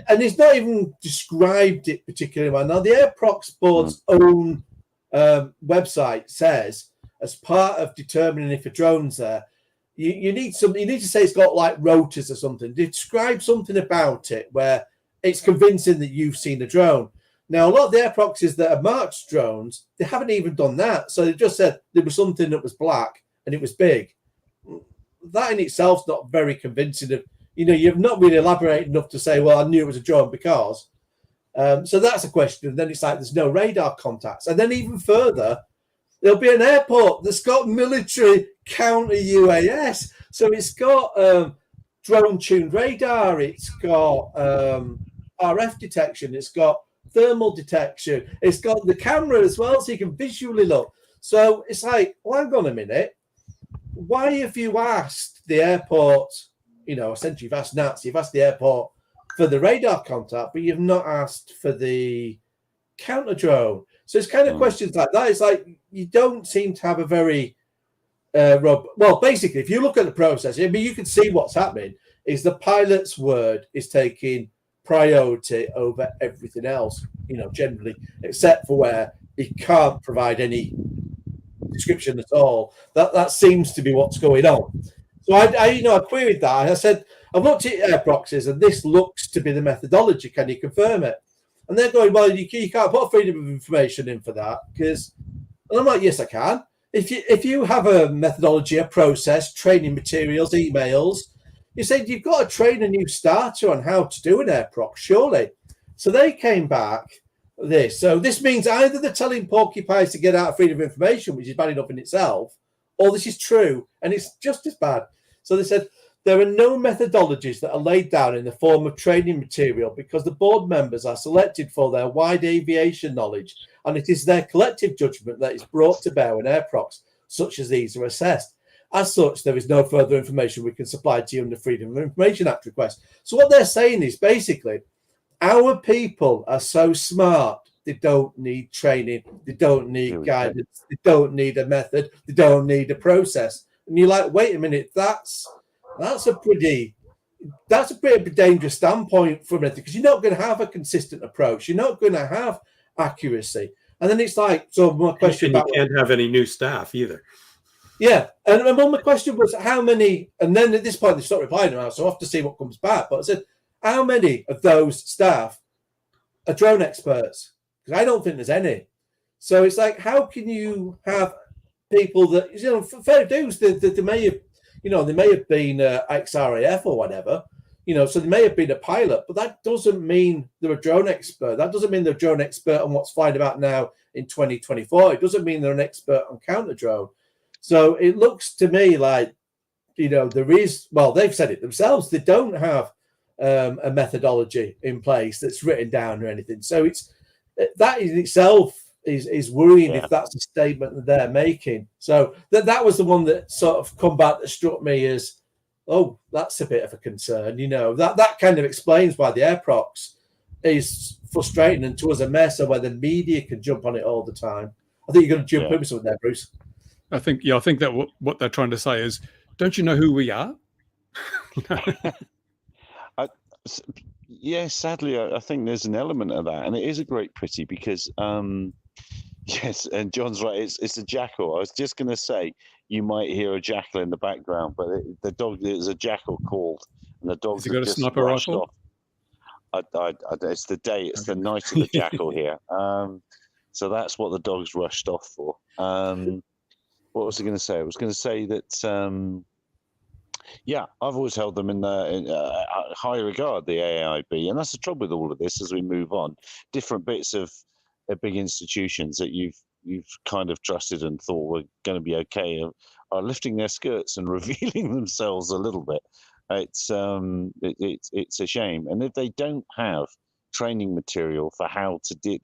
and he's not even described it particularly well. Now, the AirProx board's own website says, as part of determining if a drone's there, you need to say it's got like rotors or something. Describe something about it where it's convincing that you've seen a drone. Now, a lot of the AirProxes that have marked drones, they haven't even done that. So they just said there was something that was black and it was big. That in itself is not very convincing. You've not really elaborated enough to say, well, I knew it was a drone because. So that's a question. And then it's like there's no radar contacts. And then even further, there'll be an airport that's got military counter UAS. So it's got drone-tuned radar. It's got RF detection. It's got thermal detection. It's got the camera as well, so you can visually look. So it's like, well, hang on a minute. Why have you asked the airport, essentially you've asked NATS, you've asked the airport for the radar contact, but you've not asked for the counter drone. So it's kind of questions like that. It's like you don't seem to have a very well, basically, if you look at the process, I mean, you can see what's happening is the pilot's word is taking priority over everything else, generally, except for where he can't provide any description at all. That seems to be what's going on. So I queried that. I said, I've looked at AirProxes and this looks to be the methodology. Can you confirm it? And they're going, well, you can't put freedom of information in for that because. And I'm like, yes, I can. If you have a methodology, a process, training materials, emails, you said you've got to train a new starter on how to do an AirProx, surely. So they came back this. So this means either they're telling porcupines to get out of freedom of information, which is bad enough in itself, or this is true and it's just as bad. So they said there are no methodologies that are laid down in the form of training material because the board members are selected for their wide aviation knowledge, and it is their collective judgment that is brought to bear when AirProx such as these are assessed. As such, there is no further information we can supply to you under Freedom of Information Act request. So what they're saying is basically, our people are so smart they don't need training, they don't need guidance, they don't need a method, they don't need a process. And you're like, wait a minute, that's a pretty dangerous standpoint from it, because you're not going to have a consistent approach, you're not going to have accuracy. And then it's like, so my question about, you can't have any new staff either. Yeah, and my question was how many, and then at this point they stopped replying now, so I have to see what comes back. But I said, how many of those staff are drone experts? Because I don't think there's any. So it's like, how can you have people that, you know, fair dues, they may have, you know, they may have been ex-RAF or whatever, you know, so they may have been a pilot, but that doesn't mean they're a drone expert. That doesn't mean they're a drone expert on what's flying about now in 2024. It doesn't mean they're an expert on counter drone. So it looks to me like, you know, there is, well, they've said it themselves, they don't have a methodology in place that's written down or anything. So it's that in itself is worrying, if that's a statement that they're making. So that was the one that sort of come back that struck me as, oh, that's a bit of a concern. You know, that kind of explains why the air procs is frustrating and to us a mess, or where the media can jump on it all the time. I think you're going to jump in with something there, Bruce. I think that what they're trying to say is, don't you know who we are? Sadly, I think there's an element of that, and it is a great pity because, yes, and John's right. It's a jackal. I was just going to say you might hear a jackal in the background, but the dog is a jackal called, and the dog has got a sniper rifle. It's the day. It's the night of the jackal here. So that's what the dog's rushed off for. What was I going to say? I was going to say that, I've always held them in high regard, the AIB. And that's the trouble with all of this as we move on. Different bits of big institutions that you've kind of trusted and thought were going to be okay are lifting their skirts and revealing themselves a little bit. It's a shame. And if they don't have training material for how to do,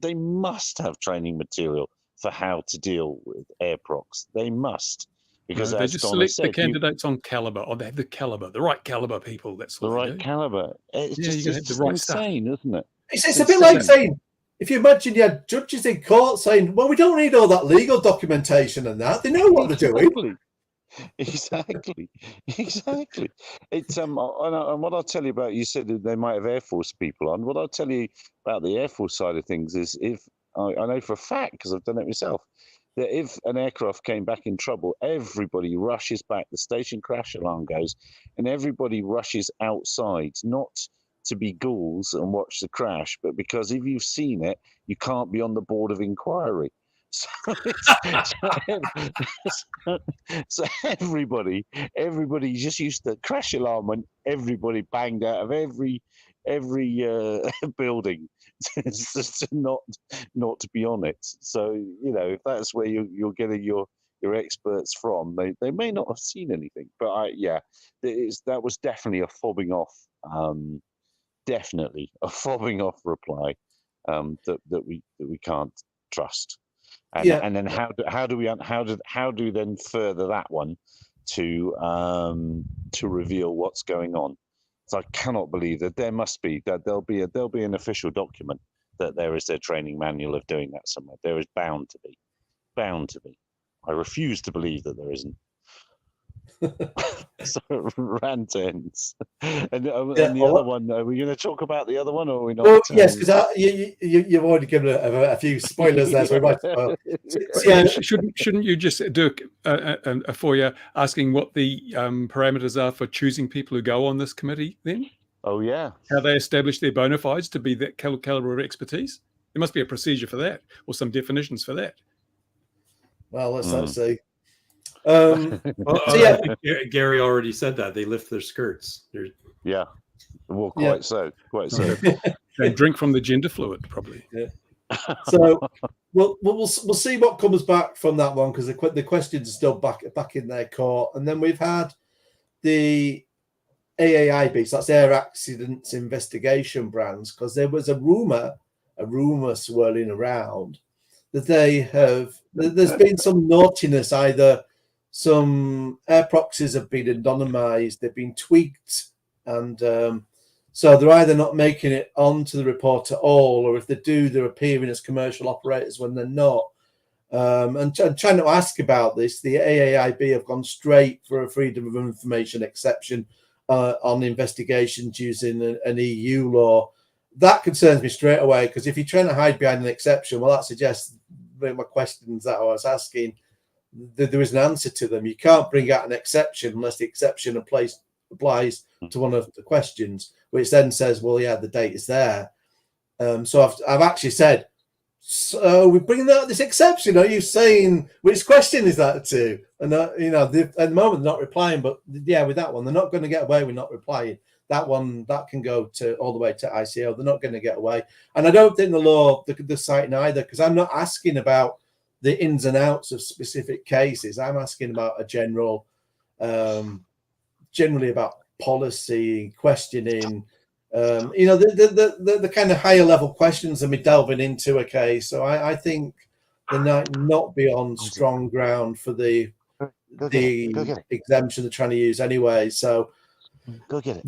they must have training material for how to deal with air procs. They must, because they just select the candidates on caliber, or they have the caliber, the right caliber people. That's the right caliber. It's just the right insane, stuff. Isn't it? It's a bit like saying, if you imagine you had judges in court saying, "Well, we don't need all that legal documentation and that. They know what they're doing." Exactly. It's and what I'll tell you about, you said that they might have Air Force people on. What I'll tell you about the Air Force side of things is, if I know for a fact, because I've done it myself, that if an aircraft came back in trouble, everybody rushes back. The station crash alarm goes, and everybody rushes outside, not to be ghouls and watch the crash, but because if you've seen it, you can't be on the board of inquiry. So everybody just used the crash alarm when everybody banged out of every building to not to be on it. So, you know, if that's where you're getting your experts from, they may not have seen anything. But that was definitely a fobbing off, reply that we can't trust. And then how do then further that one to reveal what's going on? So I cannot believe that there'll be an official document that there is their training manual of doing that somewhere. There is bound to be. I refuse to believe that there isn't. So rant ends. And the other one, are we going to talk about the other one, or are we not? Well, yes, because you've already given a few spoilers there, so we might. Shouldn't you just do a FOIA asking what the parameters are for choosing people who go on this committee then? Oh, yeah. How they establish their bona fides to be that caliber of expertise? There must be a procedure for that, or some definitions for that. Well, let's see. I think Gary already said that they lift their skirts. Yeah, well, quite so. They drink from the gender fluid, probably. Yeah. So we'll see what comes back from that one, because the questions are still back in their court. And then we've had the AAIB, so that's Air Accidents Investigation Brands, because there was a rumor swirling around that there's been some naughtiness, either some air proxies have been anonymized, they've been tweaked, and So they're either not making it onto the report at all, or if they do, they're appearing as commercial operators when they're not. And trying to ask about this, the AAIB have gone straight for a freedom of information exception on investigations using an EU law. That concerns me straight away, because if you're trying to hide behind an exception, well, that suggests my questions that I was asking, there is an answer to them. You can't bring out an exception unless the exception applies to one of the questions, which then says, well, yeah, the date is there. So I've actually said, so we're bringing out this exception. Are you saying which question is that to? And at the moment they're not replying, but yeah, with that one, they're not going to get away with not replying. That one that can go to all the way to ICO. They're not going to get away, and I don't think the law they're citing either, because I'm not asking about the ins and outs of specific cases. I'm asking about a generally about policy questioning. The kind of higher level questions than me delving into a case. So I think they're not beyond strong ground for the exemption they're trying to use anyway. So go get it.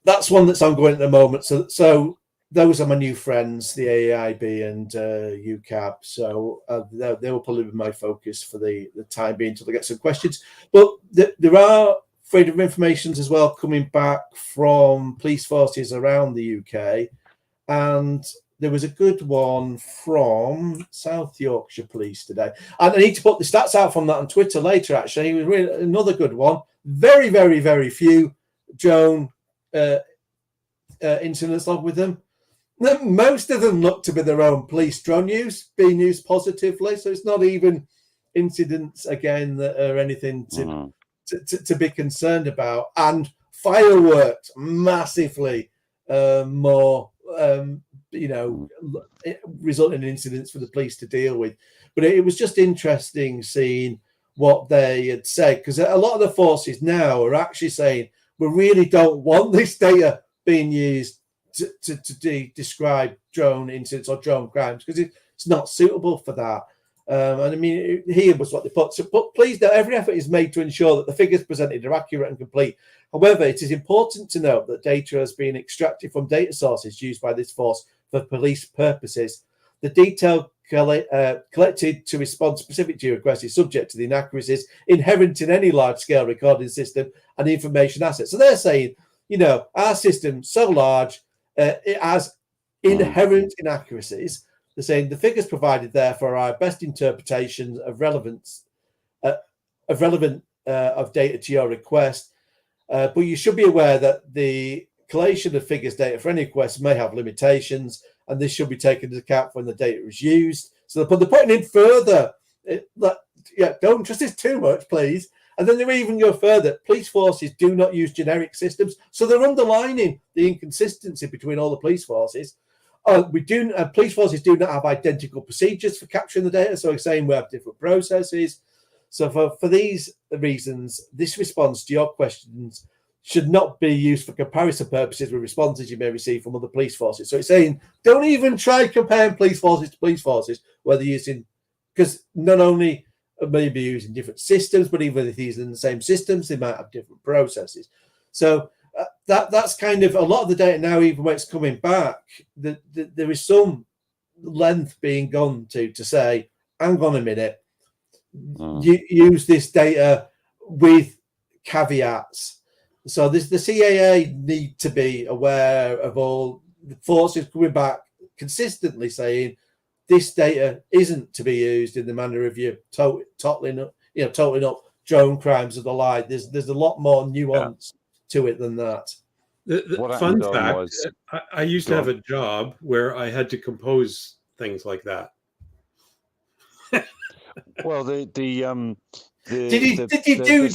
That's one that's ongoing at the moment. So those are my new friends, the AAIB and UCAP. So they will probably be my focus for the time being until they get some questions. But there are freedom of informations as well coming back from police forces around the UK, and there was a good one from South Yorkshire Police today. And I need to put the stats out from that on Twitter later. Actually, it was really another good one. Very, very, very few drone incidents logged with them. Most of them look to be their own police drone use being used positively. So it's not even incidents again that are anything to be concerned about. And fireworks massively more resulting in incidents for the police to deal with. But it was just interesting seeing what they had said, because a lot of the forces now are actually saying we really don't want this data being used to describe drone incidents or drone crimes, because it's not suitable for that. And I mean, here was what they put. So, but please note, every effort is made to ensure that the figures presented are accurate and complete. However, it is important to note that data has been extracted from data sources used by this force for police purposes. The detail collected to respond specific to your request is subject to the inaccuracies inherent in any large-scale recording system and information assets. So they're saying, our system's so large, it has inherent inaccuracies. They're saying the figures provided therefore are our best interpretations of relevance of data to your request. But you should be aware that the collation of figures data for any request may have limitations, and this should be taken into account when the data is used. So they're putting in further, don't trust this too much, please. And then they even go further. Police forces do not use generic systems. So they're underlining the inconsistency between all the police forces. Police forces do not have identical procedures for capturing the data. So we're saying we have different processes. So for these reasons, this response to your questions should not be used for comparison purposes with responses you may receive from other police forces. So it's saying, don't even try comparing police forces to police forces, whether using, because not only may be using different systems, but even if they're using the same systems, they might have different processes. So that's kind of a lot of the data now, even when it's coming back, there is some length being gone to say, hang on a minute, you use this data with caveats. So the CAA need to be aware of all the forces coming back consistently saying this data isn't to be used in the manner of you totaling up drone crimes of the like. There's a lot more nuance to it than that. The fun fact, I used to have a job where I had to compose things like that. Well, did you do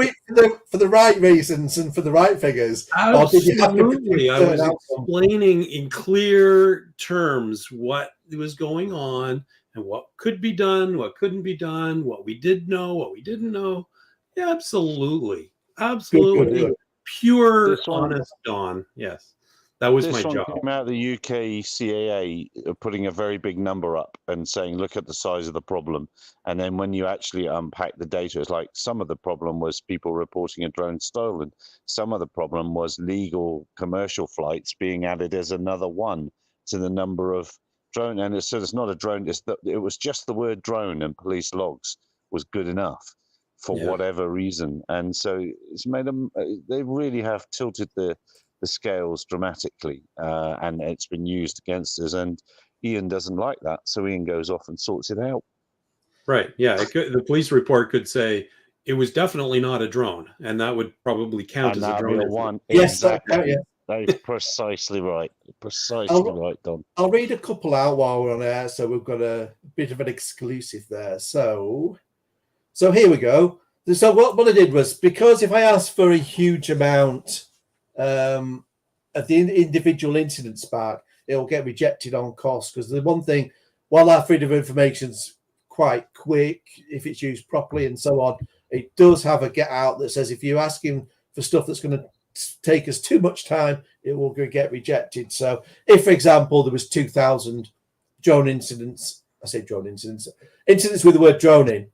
it for the right reasons and for the right figures? Absolutely. I was explaining in clear terms what was going on and what could be done, what couldn't be done, what we did know, what we didn't know. Yeah, absolutely. Absolutely. Good. Pure, honest Dawn. Yes. That was This my one job. came out of the UK CAA putting a very big number up and saying, look at the size of the problem. And then when you actually unpack the data, it's like some of the problem was people reporting a drone stolen. Some of the problem was legal commercial flights being added as another one to the number of drone. And so it's not a drone. It was just the word drone, and police logs was good enough for whatever reason. And so it's made them, they really have tilted the scales dramatically, and it's been used against us. And Ian doesn't like that, so Ian goes off and sorts it out. Right. Yeah. The police report could say it was definitely not a drone, and that would probably count And as a that'd be drone. a one. Yes, Exactly. yeah. That is precisely right. Precisely right, Don. I'll read a couple out while we're on air, so we've got a bit of an exclusive there. So here we go. So what I did was, because if I ask for a huge amount of the individual incidents back, it will get rejected on cost. Because the one thing, while our freedom of information's quite quick if it's used properly and so on, it does have a get out that says if you're asking for stuff that's going to take us too much time, it will get rejected. So if, for example, there was 2,000 drone incidents, I say drone incidents with the word drone in,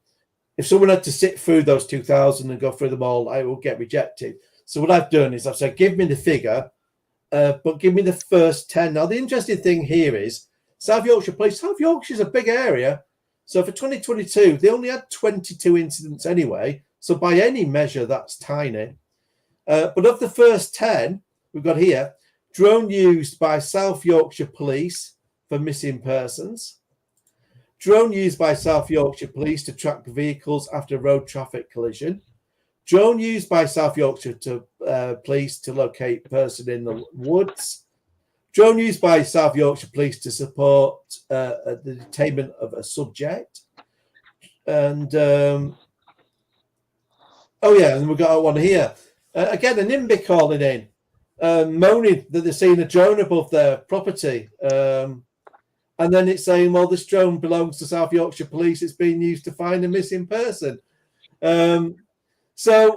if someone had to sit through those 2,000 and go through them all, I will get rejected. So what I've done is I've said, give me the figure, but give me the first 10. Now, the interesting thing here is South Yorkshire Police. South Yorkshire's a big area. So for 2022, they only had 22 incidents anyway. So by any measure, that's tiny. But of the first 10, we've got here, drone used by South Yorkshire Police for missing persons. Drone used by South Yorkshire Police to track vehicles after road traffic collision. Drone used by South Yorkshire Police to locate person in the woods. Drone used by South Yorkshire Police to support the detainment of a subject. And, and we've got one here. Again, an NIMBY calling in, moaning that they're seeing a drone above their property. And then it's saying, well, this drone belongs to South Yorkshire Police. It's being used to find a missing person. Let's have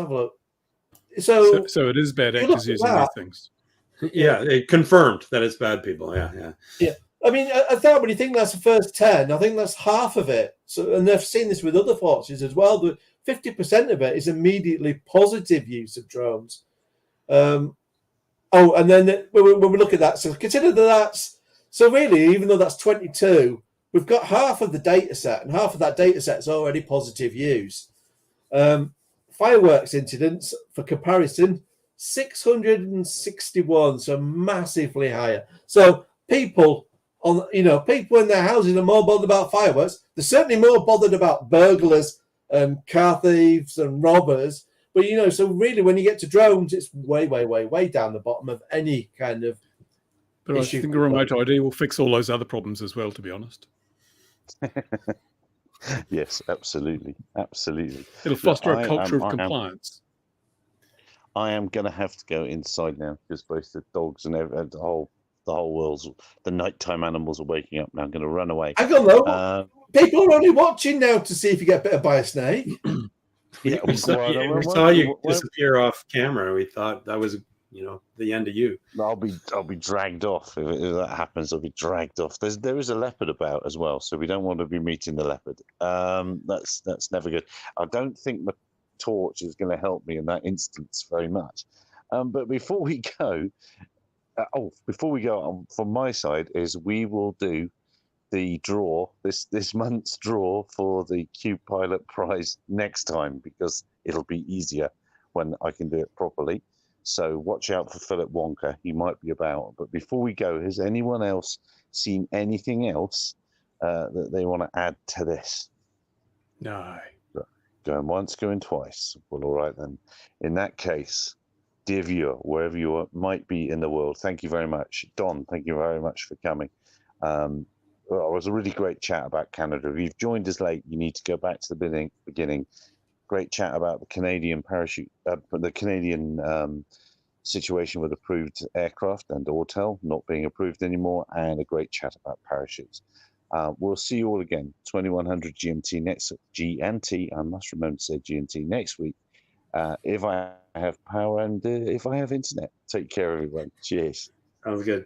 a look. So it is bad actors using these things. Yeah, it confirmed that it's bad people. Yeah. I mean, I thought when you think that's the first 10, I think that's half of it. So, and they've seen this with other forces as well. That 50% of it is immediately positive use of drones. And then when we look at that, so consider that's so really, even though that's 22, we've got half of the data set, and half of that data set is already positive use. Fireworks incidents, for comparison, 661, so massively higher. So people people in their houses are more bothered about fireworks. They're certainly more bothered about burglars and car thieves and robbers. But so really, when you get to drones, it's way, way, way, way down the bottom of any kind of But issue. I think a remote ID will fix all those other problems as well, to be honest. Yes, absolutely. It'll foster a culture of compliance. I am going to have to go inside now because both the dogs and the whole world's, the nighttime animals are waking up now. I'm going to run away. I don't know. People are only watching now to see if you get bitten by a snake. Yeah, we saw you disappear off camera. We thought that was, the end of you. I'll be dragged off if that happens. I'll be dragged off. There is a leopard about as well, so we don't want to be meeting the leopard. That's never good. I don't think the torch is going to help me in that instance very much. But before we go, from my side is we will do the draw, this month's draw for the Cube Pilot Prize next time, because it'll be easier when I can do it properly. So watch out for Philip Wonka. He might be about. But before we go, has anyone else seen anything else that they want to add to this? No. Going once, going twice. Well, all right then. In that case, dear viewer, wherever you might be in the world, thank you very much. Don, thank you very much for coming. It was a really great chat about Canada. If you've joined us late, you need to go back to the beginning. Great chat about the Canadian situation with approved aircraft and Autel not being approved anymore, and a great chat about parachutes. We'll see you all again, 2100 GMT next GMT. I must remember to say GMT next week. if I have power and if I have internet. Take care, everyone. Cheers. Sounds good.